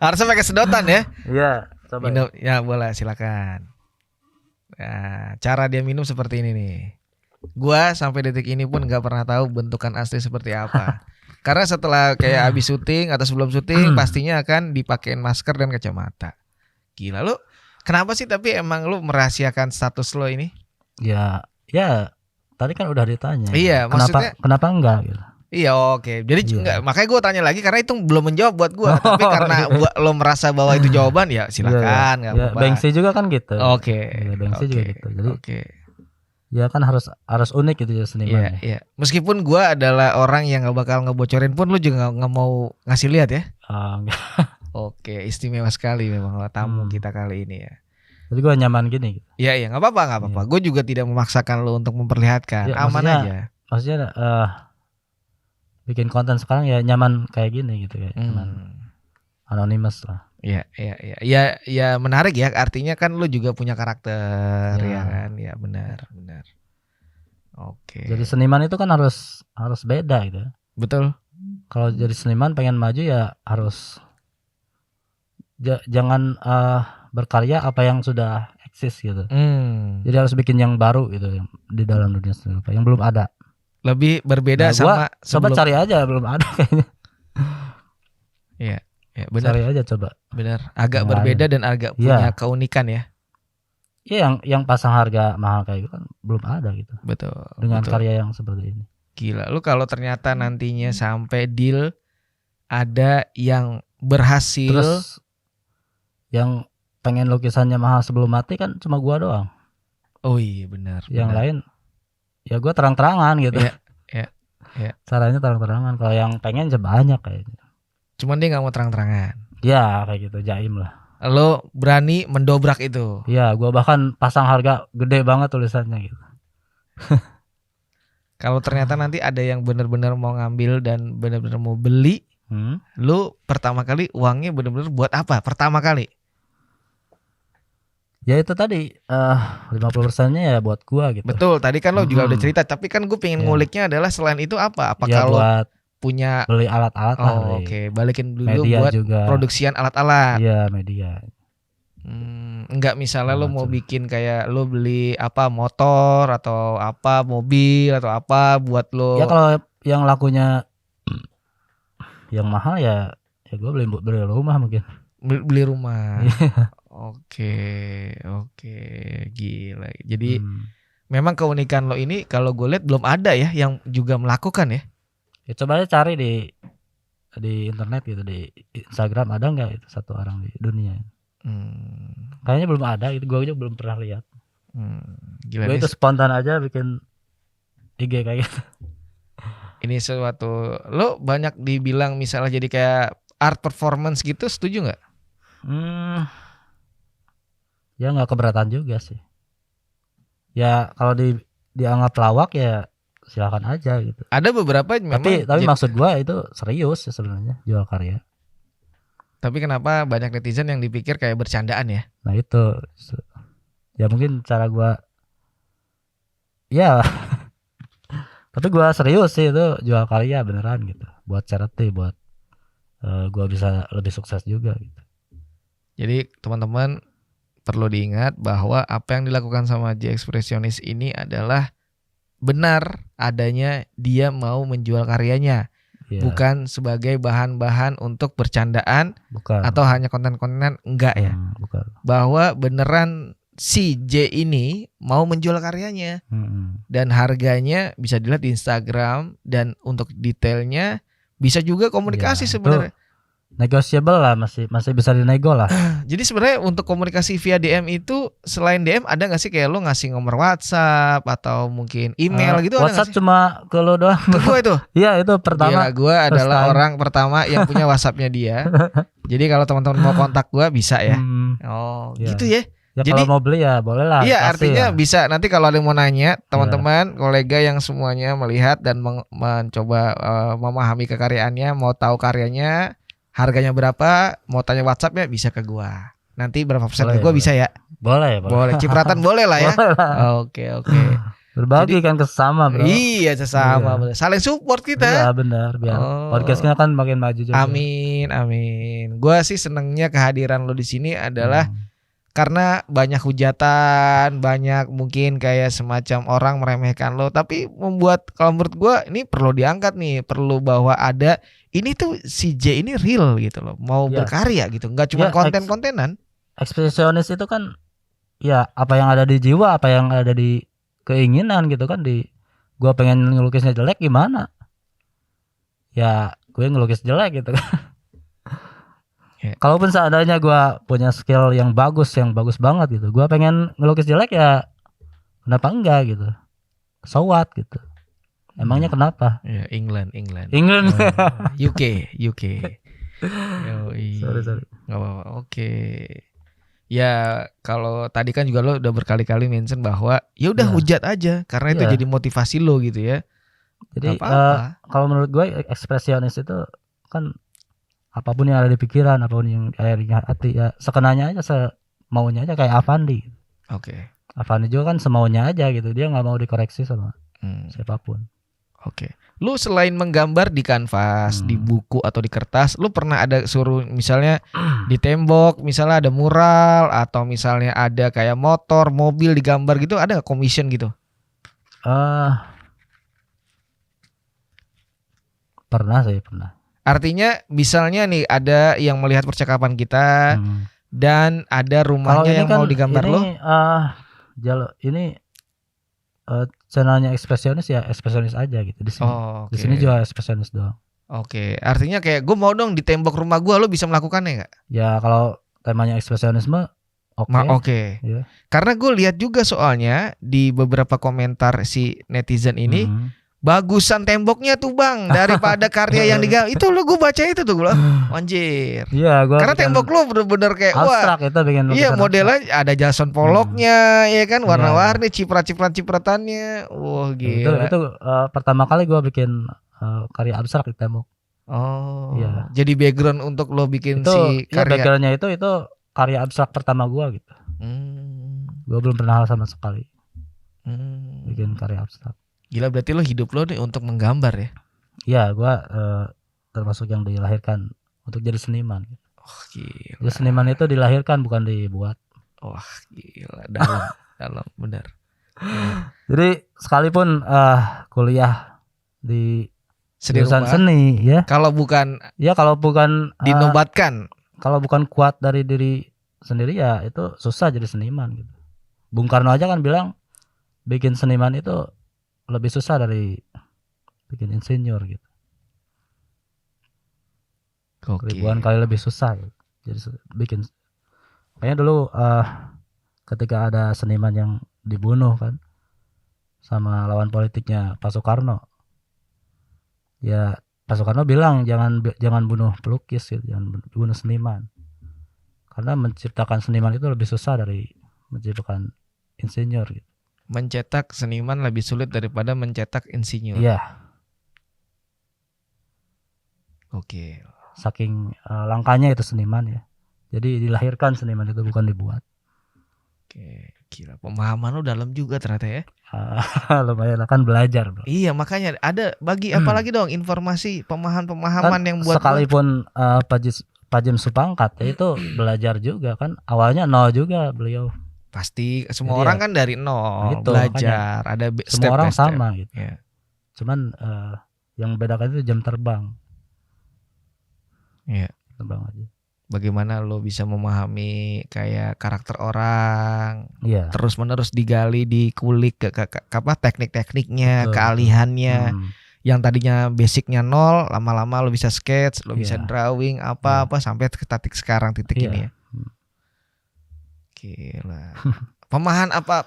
Harusnya pakai sedotan ya. Iya. Coba minum ya boleh silakan. Nah, cara dia minum seperti ini nih. Gua sampai detik ini pun nggak pernah tahu bentukan asli seperti apa. Karena setelah kayak habis syuting atau sebelum syuting pastinya akan dipakein masker dan kacamata. Gila lu. Kenapa sih tapi emang lu merahasiakan status lo ini? Ya tadi kan udah ditanya. Iya, kenapa enggak gitu. Iya oke. Jadi enggak, makanya gue tanya lagi karena itu belum menjawab buat gue. Tapi karena lo merasa bahwa itu jawaban ya silakan, nggak apa-apa. Bengsi juga kan gitu. Oke. Bengsi juga gitu. Jadi ya kan harus unik gitu ya senimannya. Iya. Meskipun gue adalah orang yang nggak bakal ngebocorin pun, lo juga nggak mau ngasih lihat ya. Enggak. Oke, istimewa sekali memang tamu kita kali ini ya. Jadi gue nyaman gini gitu. Iya, nggak apa-apa. Gue juga tidak memaksakan lo untuk memperlihatkan, aman aja. Maksudnya bikin konten sekarang ya nyaman kayak gini gitu ya, nyaman anonymous lah. Iya. Ya menarik ya, artinya kan lu juga punya karakter ya kan, ya benar. Oke. Jadi seniman itu kan harus beda gitu. Betul. Kalau jadi seniman pengen maju ya harus jangan berkarya apa yang sudah eksis gitu. Hmm. Jadi harus bikin yang baru gitu yang di dalam dunia seni rupa yang belum ada. Lebih berbeda Nah, gua sama coba sebelum. cari aja belum ada kayaknya. Iya, ya benar. Cari aja coba. Benar. Agak Yang berbeda lain. dan agak Iya. punya keunikan ya. Iya yang pasang harga mahal kayak gitu kan belum ada gitu. Betul. Dengan betul. karya yang seperti ini. Gila, lu kalau ternyata nantinya sampai deal ada yang berhasil. Terus yang pengen lukisannya mahal sebelum mati kan cuma gua doang. Oh iya benar. Yang benar. lain ya gua terang-terangan gitu. Iya, iya. Caranya terang-terangan. Kalau yang pengen banyak kayaknya. Cuman dia nggak mau terang-terangan. Ya kayak gitu jaim lah. Lo berani mendobrak itu. Iya, gua bahkan pasang harga gede banget tulisannya gitu. Kalau ternyata nanti ada yang benar-benar mau ngambil dan benar-benar mau beli, lu pertama kali uangnya benar-benar buat apa? Pertama kali? Ya itu tadi 50%-nya ya buat gua gitu. Betul, tadi kan lo juga udah cerita, tapi kan gue pengen Ya. nguliknya adalah selain itu apa? Apakah Ya lo buat punya beli alat-alat lah. Oh, oke, balikin dulu Media buat juga. produksian alat-alat. Iya, media. Enggak misalnya lo mau Macam. bikin kayak lo beli apa motor atau apa mobil atau apa buat lo. Ya kalau yang lakunya yang mahal ya gua beli rumah mungkin. Beli rumah. Oke, gila. Jadi memang keunikan lo ini kalau gue lihat belum ada ya yang juga melakukan ya. Ya coba aja cari di internet gitu, di Instagram ada nggak itu satu orang di dunia. Kayaknya belum ada, itu gue aja belum pernah lihat. Gila Gue itu spontan aja bikin IG kayak gitu. Ini sesuatu lo banyak dibilang misalnya jadi kayak art performance gitu, setuju nggak? Ya nggak keberatan juga sih. Ya kalau dianggap lawak ya silakan aja gitu. Ada beberapa memang. Tapi maksud gua itu serius ya sebenarnya jual karya. Tapi kenapa banyak netizen yang dipikir kayak bercandaan ya? Nah itu ya mungkin cara gua ya tapi gua serius sih itu jual karya beneran gitu. Buat charity, buat gua bisa lebih sukses juga gitu. Jadi teman-teman perlu diingat bahwa apa yang dilakukan sama J Ekspresionis ini adalah benar adanya dia mau menjual karyanya, bukan sebagai bahan-bahan untuk bercandaan, atau hanya konten-konten, enggak ya. Bukan. Bahwa beneran si J ini mau menjual karyanya dan harganya bisa dilihat di Instagram dan untuk detailnya bisa juga komunikasi sebenarnya. Negotiable lah, masih bisa dinego lah. Jadi sebenarnya untuk komunikasi via DM itu selain DM ada nggak sih kayak lo ngasih nomor WhatsApp atau mungkin email gitu? WhatsApp ada cuma ke lo doang. Ke gue itu. Iya itu pertama. Gue adalah orang pertama yang punya WhatsAppnya dia. Jadi kalau teman-teman mau kontak gue bisa ya. Gitu ya. Ya jadi kalau mau beli ya boleh lah. Iya artinya ya. bisa nanti kalau ada yang mau nanya teman-teman kolega yang semuanya melihat dan mencoba memahami kekaryaannya, mau tahu karyanya. Harganya berapa? Mau tanya WhatsAppnya bisa ke gua. Nanti berapa persen ke gua bisa ya? Boleh. Cipratan boleh lah ya. Oke. Berbagi kan kesama bro. Iya sesama. Iya. Saling support kita. Iya benar. Biar podcastnya kan makin maju juga. Amin. Gua sih senengnya kehadiran lo di sini adalah karena banyak hujatan, banyak mungkin kayak semacam orang meremehkan lo, tapi membuat kalau menurut gua ini perlu diangkat nih, perlu bahwa ada ini tuh si J ini real gitu loh, mau berkarya gitu, nggak cuma konten-kontenan. Ekspresionis itu kan ya apa yang ada di jiwa, apa yang ada di keinginan gitu kan. Gua pengen ngelukisnya jelek gimana? Ya gue ngelukis jelek gitu kan. Kalaupun seandainya gue punya skill yang bagus banget gitu, gue pengen ngelukis jelek ya kenapa enggak gitu, so what gitu, emangnya kenapa? Ya, England. UK. Sorry. Nggak apa-apa. Oke. Ya kalau tadi kan juga lo udah berkali-kali mention bahwa ya udah hujat aja karena itu jadi motivasi lo gitu ya. Jadi kalau menurut gue ekspresionis itu kan apapun yang ada di pikiran, apapun yang ada di hati ya sekenanya aja, semaunya aja kayak Avandi. Oke. Avandi juga kan semaunya aja gitu, dia nggak mau dikoreksi sama siapapun. Oke. Lu selain menggambar di kanvas, di buku atau di kertas, lu pernah ada suruh misalnya di tembok, misalnya ada mural atau misalnya ada kayak motor, mobil digambar gitu, ada nggak commission gitu? Pernah sih, pernah. Artinya misalnya nih ada yang melihat percakapan kita dan ada Kalau rumahnya ini yang kan mau digambar lo. ini channelnya ekspresionis ya, ekspresionis aja gitu di sini. Oh, Di sini juga ekspresionis doang. Oke, artinya kayak gue mau dong di tembok rumah gue, lo bisa melakukannya nggak? Ya kalau temanya ekspresionisme oke. Ya. Karena gue lihat juga soalnya di beberapa komentar si netizen ini bagusan temboknya tuh bang daripada karya yang digambar. Itu lo gue baca itu tuh gue anjir. Iya, karena tembok lo bener-bener kayak abstrak itu bikin. Iya, modelnya ada Jason Pollocknya, ya kan, warna-warni, ciprat-cipratannya. Wah, gila. Itu pertama kali gue bikin karya abstrak di tembok. Oh, iya. Jadi background untuk lo bikin itu, si karya. Iya, backgroundnya itu karya abstrak pertama gue gitu. Gue belum pernah sama sekali bikin karya abstrak. Gila, berarti lo hidup lo nih untuk menggambar ya? Iya, gue termasuk yang dilahirkan untuk jadi seniman. Oh, gila. Jadi seniman itu dilahirkan bukan dibuat. Wah, gila, dalam benar. Jadi sekalipun kuliah di jurusan rumah, seni ya. Kalau bukan dinobatkan, kalau bukan kuat dari diri sendiri ya itu susah jadi seniman gitu. Bung Karno aja kan bilang bikin seniman itu lebih susah dari bikin insinyur gitu. Ribuan kali lebih susah gitu. Jadi bikin. Kayaknya dulu ketika ada seniman yang dibunuh kan sama lawan politiknya Pak Soekarno. Ya Pak Soekarno bilang jangan bunuh pelukis gitu, jangan bunuh seniman. Karena menciptakan seniman itu lebih susah dari menciptakan insinyur gitu. Mencetak seniman lebih sulit daripada mencetak insinyur. Iya. Oke. Saking langkanya itu seniman ya. Jadi dilahirkan seniman itu bukan dibuat. Oke, gila. Pemahaman lu dalam juga ternyata ya. Lumayan kan belajar, bro. Iya, makanya ada bagi apalagi dong informasi pemahaman yang buat sekalipun Pak Jem Supangkat itu belajar juga kan. Awalnya nol juga beliau. Pasti semua orang kan dari nol itu, belajar. Ada semua orang sama gitu. Ya. Cuman yang membedakan itu jam terbang. Iya. Terbang aja. Bagaimana lo bisa memahami kayak karakter orang, terus menerus digali, dikulik ke teknik-tekniknya, keahliannya, yang tadinya basicnya nol, lama-lama lo bisa sketch, lo bisa drawing apa-apa sampai ke titik ini ya. Gila.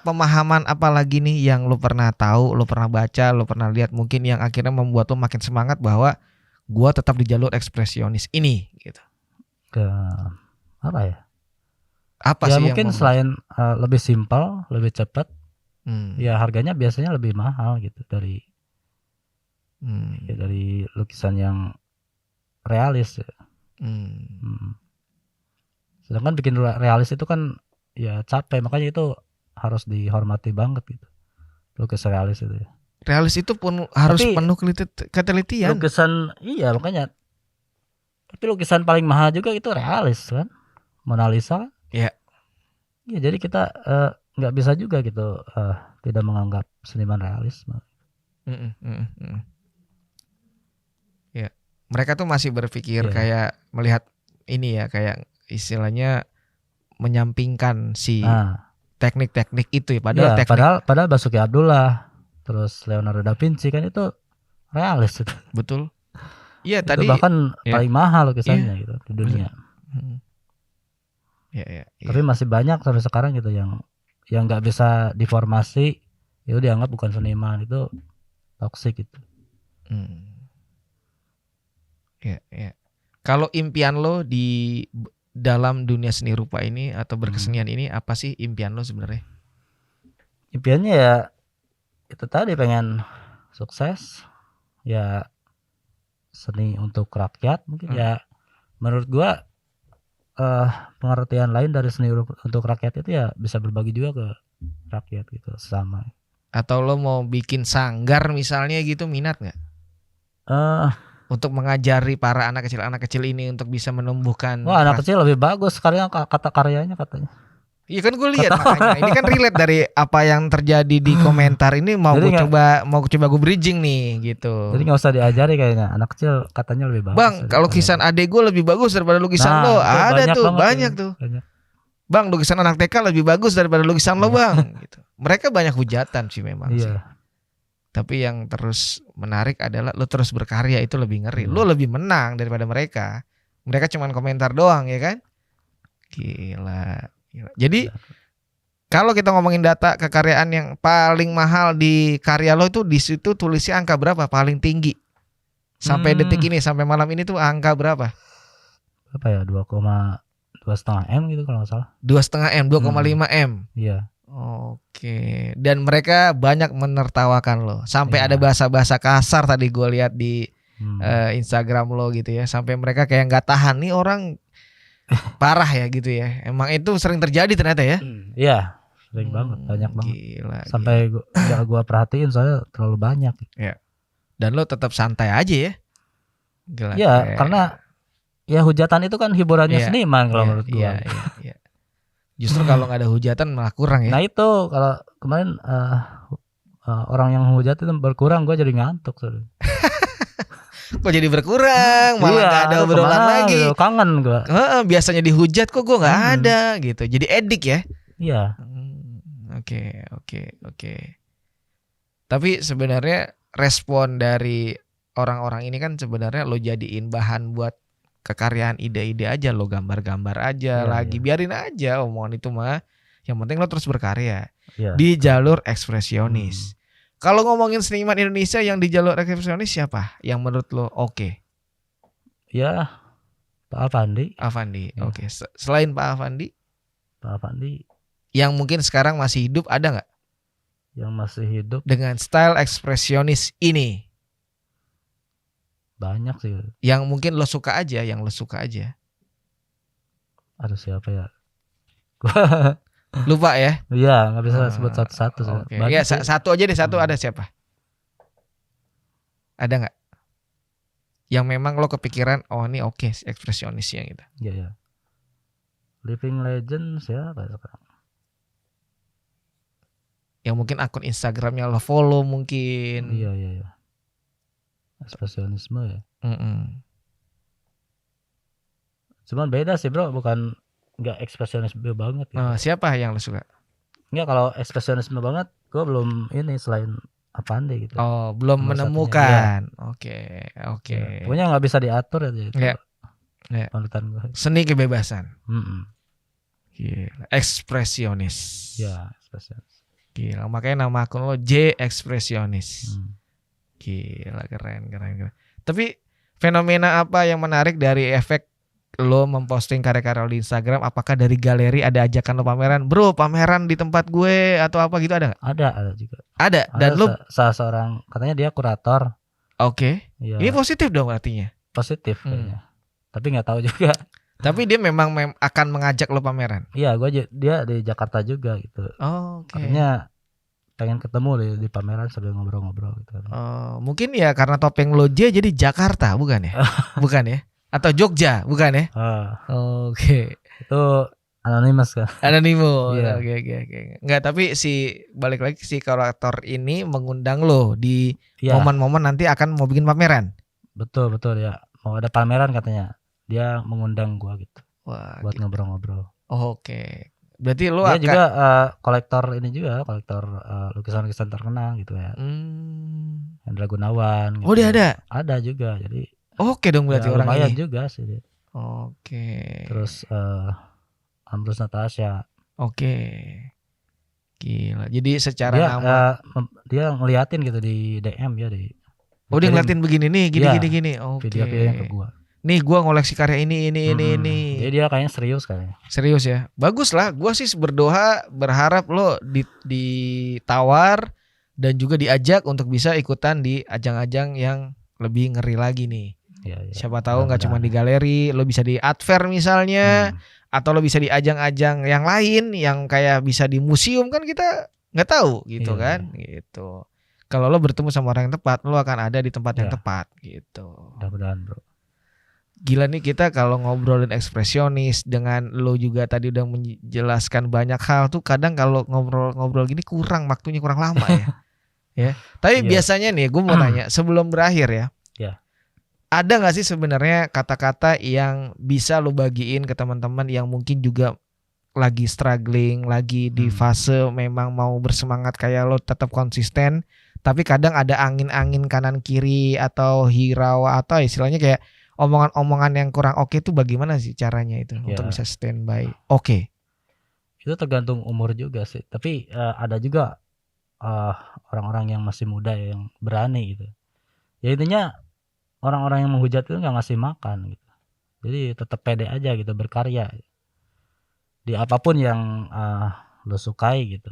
Pemahaman apa lagi nih yang lo pernah tahu, lo pernah baca, lo pernah lihat mungkin yang akhirnya membuat lo makin semangat bahwa gua tetap di jalur ekspresionis ini gitu. Ke apa ya? Apa sih mungkin yang selain lebih simpel, lebih cepat, ya harganya biasanya lebih mahal gitu dari dari lukisan yang realis. Sedangkan bikin realis itu kan ya capek, makanya itu harus dihormati banget gitu. Lukisan realis itu ya. Realis itu pun harus penuh ketelitian. Lukisan makanya. Tapi lukisan paling mahal juga itu realis kan, Mona Lisa. Iya. Ya jadi kita nggak bisa juga gitu tidak menganggap seniman realis. Ya, mereka tuh masih berpikir kayak melihat ini ya, kayak istilahnya menyampingkan si teknik-teknik itu ya. Padahal Basuki Abdullah, terus Leonardo da Vinci kan itu realis itu. Betul. Iya, tadi bahkan paling mahal lukisannya gitu di dunia. Iya. Tapi masih banyak sampai sekarang gitu yang nggak bisa diformasi, itu dianggap bukan seniman, itu toksik gitu. Iya. Kalau impian lo di dalam dunia seni rupa ini atau berkesenian ini, apa sih impian lo sebenarnya? Impiannya ya itu tadi, pengen sukses ya, seni untuk rakyat mungkin ya. Menurut gua pengertian lain dari seni untuk rakyat itu ya bisa berbagi juga ke rakyat gitu, sama. Atau lo mau bikin sanggar misalnya gitu, minat nggak? Untuk mengajari para anak kecil ini untuk bisa menumbuhkan. Wah, anak kecil lebih bagus kata karyanya katanya. Iya kan gue lihat makanya. Ini kan relate dari apa yang terjadi di komentar ini, mau gue coba gue bridging nih gitu. Jadi nggak usah diajari kayaknya, anak kecil katanya lebih bagus. Bang, kalau lukisan adek gue lebih bagus daripada lukisan lo. Ada tuh banyak tuh. Bang, lukisan anak TK lebih bagus daripada lukisan lo, Bang. Gitu. Mereka banyak hujatan sih memang sih. Tapi yang terus menarik adalah lo terus berkarya, itu lebih ngeri. Lo lebih menang daripada mereka. Mereka cuma komentar doang, ya kan? Gila. Jadi kalau kita ngomongin data kekaryaan yang paling mahal di karya lo itu, di situ tulisnya angka berapa paling tinggi? Sampai detik ini, sampai malam ini tuh angka berapa? Apa ya, 2,5 M gitu kalau nggak salah. 2,5 M, 2,5 M. Iya. Oke. Dan mereka banyak menertawakan lo. Sampai ada bahasa-bahasa kasar tadi gue lihat di Instagram lo gitu ya. Sampai mereka kayak nggak tahan nih orang parah ya gitu ya. Emang itu sering terjadi ternyata ya? Iya, sering banget, banyak banget. Gila. Sampai gua perhatiin soalnya terlalu banyak. Ya. Dan lo tetap santai aja ya? Gila. Iya, karena ya hujatan itu kan hiburannya seniman kalau menurut gua. Iya. Justru kalau nggak ada hujatan malah kurang ya. Nah itu kalau kemarin orang yang hujat itu berkurang, gue jadi ngantuk. Kok jadi berkurang, malah nggak ada obrolan lagi. Gitu, kangen gue. Biasanya dihujat kok gue nggak ada gitu. Jadi edik ya. Iya. Oke. Tapi sebenarnya respon dari orang-orang ini kan sebenarnya lo jadiin bahan buat kekaryaan, ide-ide aja, lo gambar-gambar aja lagi. Biarin aja omongan itu mah. Yang penting lo terus berkarya di jalur ekspresionis. Kalau ngomongin seniman Indonesia yang di jalur ekspresionis siapa yang menurut lo oke? Ya, Pak Avandi. Ya. Oke. Selain Pak Avandi? Pak Avandi. Yang mungkin sekarang masih hidup ada nggak? Yang masih hidup dengan style ekspresionis ini? Banyak sih. Yang mungkin lo suka aja, Ada siapa ya? Lupa ya? Iya, nggak bisa sebut satu-satu. Okay. Ya satu aja deh, ada siapa? Ada nggak? Yang memang lo kepikiran, oh ini oke ekspresionisnya gitu. Iya. Living Legend siapa sekarang? Yang mungkin akun Instagramnya lo follow mungkin. Iya. Ekspresionisme ya. Cuman beda sih bro, bukan nggak ekspresionisme banget gitu. Siapa yang lo suka? Nggak, kalau ekspresionisme banget gue belum ini selain Avandi gitu. Oh, belum menemukan. Oke. Ya, pokoknya nggak bisa diatur aja itu. Ya. Panutan gue. Seni kebebasan. Gila. Ekspresionis. Ya, ekspresionis. Gila, makanya nama akun lo J Ekspresionis. Gila, keren. Tapi fenomena apa yang menarik dari efek lo memposting karya-karya lo di Instagram? Apakah dari galeri ada ajakan lo pameran? Bro, pameran di tempat gue atau apa gitu ada gak? Ada juga. Ada. Dan lo seorang katanya dia kurator. Oke. Ya. Ini positif dong artinya? Positif kayaknya. Tapi gak tahu juga. Tapi dia memang akan mengajak lo pameran? Iya, dia di Jakarta juga gitu. Oke. Katanya pengen ketemu di pameran sambil ngobrol-ngobrol gitu. Mungkin ya karena topeng lo J jadi Jakarta, bukan ya? Bukan ya? Atau Jogja, bukan ya? Oke. Itu anonimus kan? Anonimus. Iya. Oke. Enggak, tapi balik lagi si kurator ini mengundang lo di momen-momen nanti akan mau bikin pameran. Betul ya. Mau ada pameran katanya. Dia mengundang gua gitu. Wah, buat ngobrol-ngobrol. Oke. Berarti lo dia juga kolektor lukisan-lukisan terkenal gitu ya. Hendra Gunawan gitu. Oh, dia ada? Ada juga. Jadi oke dong berarti orang ini. Lumayan juga sih dia. Oke. Terus Ambrus Natasha. Oke. Gila. Jadi secara dia ngeliatin gitu di DM ya di. Dia ngeliatin begini nih, gini. Oke. Video-video yang ke gua. Nih gua ngoleksi karya ini. Jadi dia kayaknya serius kayaknya. Serius ya. Bagus lah. Gua sih berharap lo ditawar dan juga diajak untuk bisa ikutan di ajang-ajang yang lebih ngeri lagi nih. Ya. Siapa tahu nggak cuma di galeri, lo bisa di art fair misalnya, atau lo bisa di ajang-ajang yang lain yang kayak bisa di museum kan, kita nggak tahu gitu Iya, kan gitu. Kalau lo bertemu sama orang yang tepat, lo akan ada di tempat yang Iya. tepat gitu. Mudah-mudahan bro. Gila nih kita kalau ngobrolin ekspresionis dengan lo juga tadi udah menjelaskan banyak hal tuh, kadang kalau ngobrol-ngobrol gini waktunya kurang lama ya. Ya. Tapi Iya. biasanya nih gue mau tanya sebelum berakhir ya. Ya. Ada nggak sih sebenarnya kata-kata yang bisa lo bagiin ke teman-teman yang mungkin juga lagi struggling, lagi di fase memang mau bersemangat kayak lo, tetap konsisten, tapi kadang ada angin-angin kanan kiri atau hirau atau istilahnya kayak omongan-omongan yang kurang oke tuh, bagaimana sih caranya itu untuk bisa standby oke? Itu tergantung umur juga sih. Tapi ada juga orang-orang yang masih muda ya, yang berani gitu. Ya intinya orang-orang yang menghujat itu nggak ngasih makan gitu. Jadi tetap pede aja gitu, berkarya di apapun yang lo sukai gitu.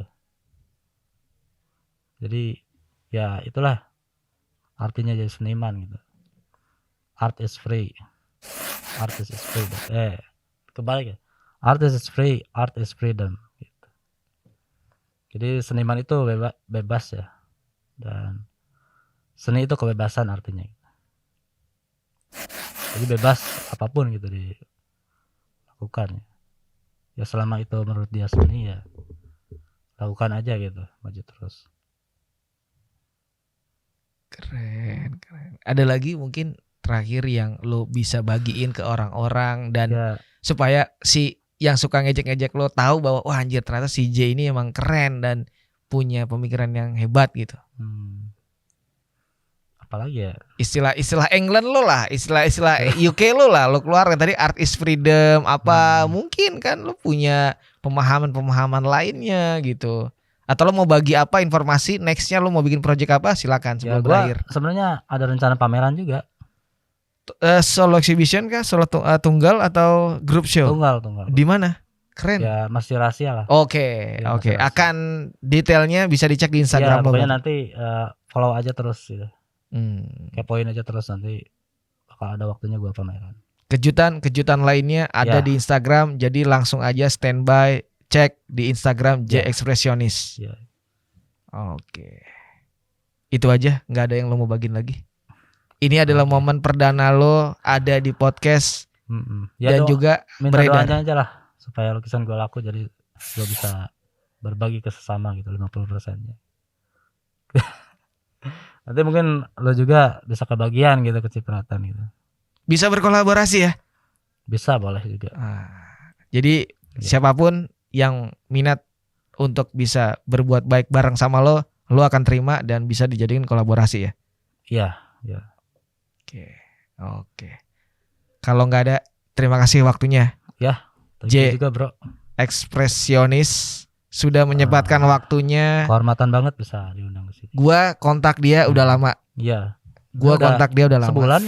Jadi ya itulah artinya jadi seniman gitu. Art is free. Artist is free. Kebalik ya. Artist is free, art is freedom gitu. Jadi seniman itu bebas ya. Dan seni itu kebebasan artinya. Jadi bebas apapun gitu dilakukan. Ya selama itu menurut dia seni ya lakukan aja gitu, maju terus. Keren. Ada lagi mungkin terakhir yang lo bisa bagiin ke orang-orang dan supaya si yang suka ngejek-ngejek lo tahu bahwa wah anjir ternyata si J ini emang keren dan punya pemikiran yang hebat gitu. Apalagi ya? Istilah England lo lah, istilah UK lo lah, lo keluar tadi art is freedom apa mungkin kan lo punya pemahaman lainnya gitu. Atau lo mau bagi apa informasi nextnya, lo mau bikin project apa, silakan sebelum berakhir. Sebenarnya ada rencana pameran juga. Solo exhibition kah, solo tunggal atau group show? Tunggal. Di mana? Keren. Ya masih rahasia lah. Oke. Akan detailnya bisa dicek di Instagram lo. Pokoknya nanti follow aja terus gitu. Kepoin aja terus, nanti bakal ada waktunya gua pameran. Kejutan lainnya ada di Instagram, jadi langsung aja standby cek di Instagram J Expressionis. Oke. Itu aja, nggak ada yang lo mau bagiin lagi. Ini adalah momen perdana lo ada di podcast dan juga minta doanya aja lah supaya lukisan gue laku, jadi gue bisa berbagi ke sesama gitu 50%-nya. Nanti mungkin lo juga bisa kebagian gitu, kecipratan gitu. Bisa berkolaborasi ya? Bisa, boleh juga. Jadi siapapun yang minat untuk bisa berbuat baik bareng sama lo akan terima dan bisa dijadikan kolaborasi ya? Iya. Oke. Kalau nggak ada, terima kasih waktunya. Ya, J juga bro. Ekspresionis sudah menyempatkan waktunya. Kehormatan banget bisa diundang ke sini. Gua kontak dia udah lama. Iya. Gua kontak dia udah lama. Sebulan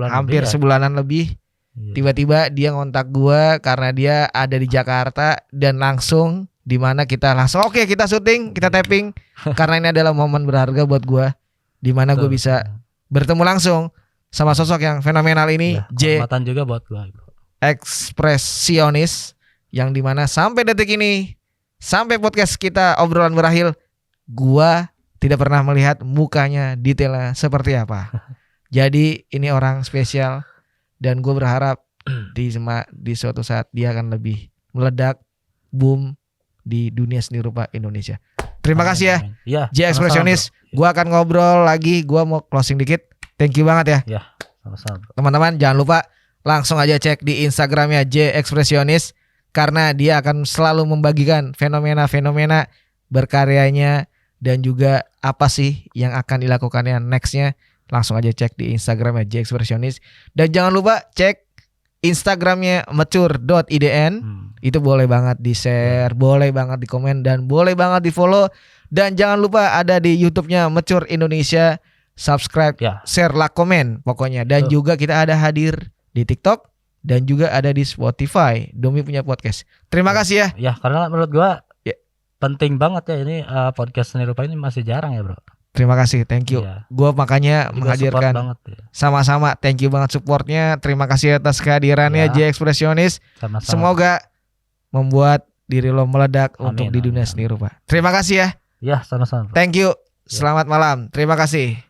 hampir sebulanan lebih. Tiba-tiba dia ngontak gua karena dia ada di Jakarta dan langsung di mana kita langsung oke, kita syuting, kita tapping karena ini adalah momen berharga buat gua di mana gua bisa bertemu langsung sama sosok yang fenomenal ini, J. Kehormatan juga buat gua. Ekspresionis yang dimana sampai detik ini, sampai podcast kita obrolan berakhir, gua tidak pernah melihat mukanya detailnya seperti apa. Jadi ini orang spesial dan gue berharap di suatu saat dia akan lebih meledak, boom di dunia seni rupa Indonesia. Terima kasih ya, J Expressionis. Gue akan ngobrol lagi, gue mau closing dikit. Thank you banget ya. Ya, sama-sama. Teman-teman jangan lupa langsung aja cek di Instagramnya J Expressionis karena dia akan selalu membagikan fenomena-fenomena berkaryanya dan juga apa sih yang akan dilakukannya nextnya. Langsung aja cek di Instagramnya J Expressionis dan jangan lupa cek Instagramnya mature.idn. Itu boleh banget di share, boleh banget di komen dan boleh banget di follow. Dan jangan lupa ada di YouTube-nya Mature Indonesia. Subscribe, share, like, komen pokoknya. Dan juga kita ada hadir di TikTok dan juga ada di Spotify. Domi punya podcast. Terima kasih ya. Ya, karena menurut gua penting banget ya ini podcast seni rupa ini masih jarang ya, Bro. Terima kasih, thank you. Gua makanya juga menghadirkan sama-sama. Thank you banget supportnya. Terima kasih atas kehadirannya J Expressionis. Semoga membuat diri lo meledak untuk di dunia seni rupa. Terima kasih ya. Ya, sama-sama. Thank you. Selamat malam. Terima kasih.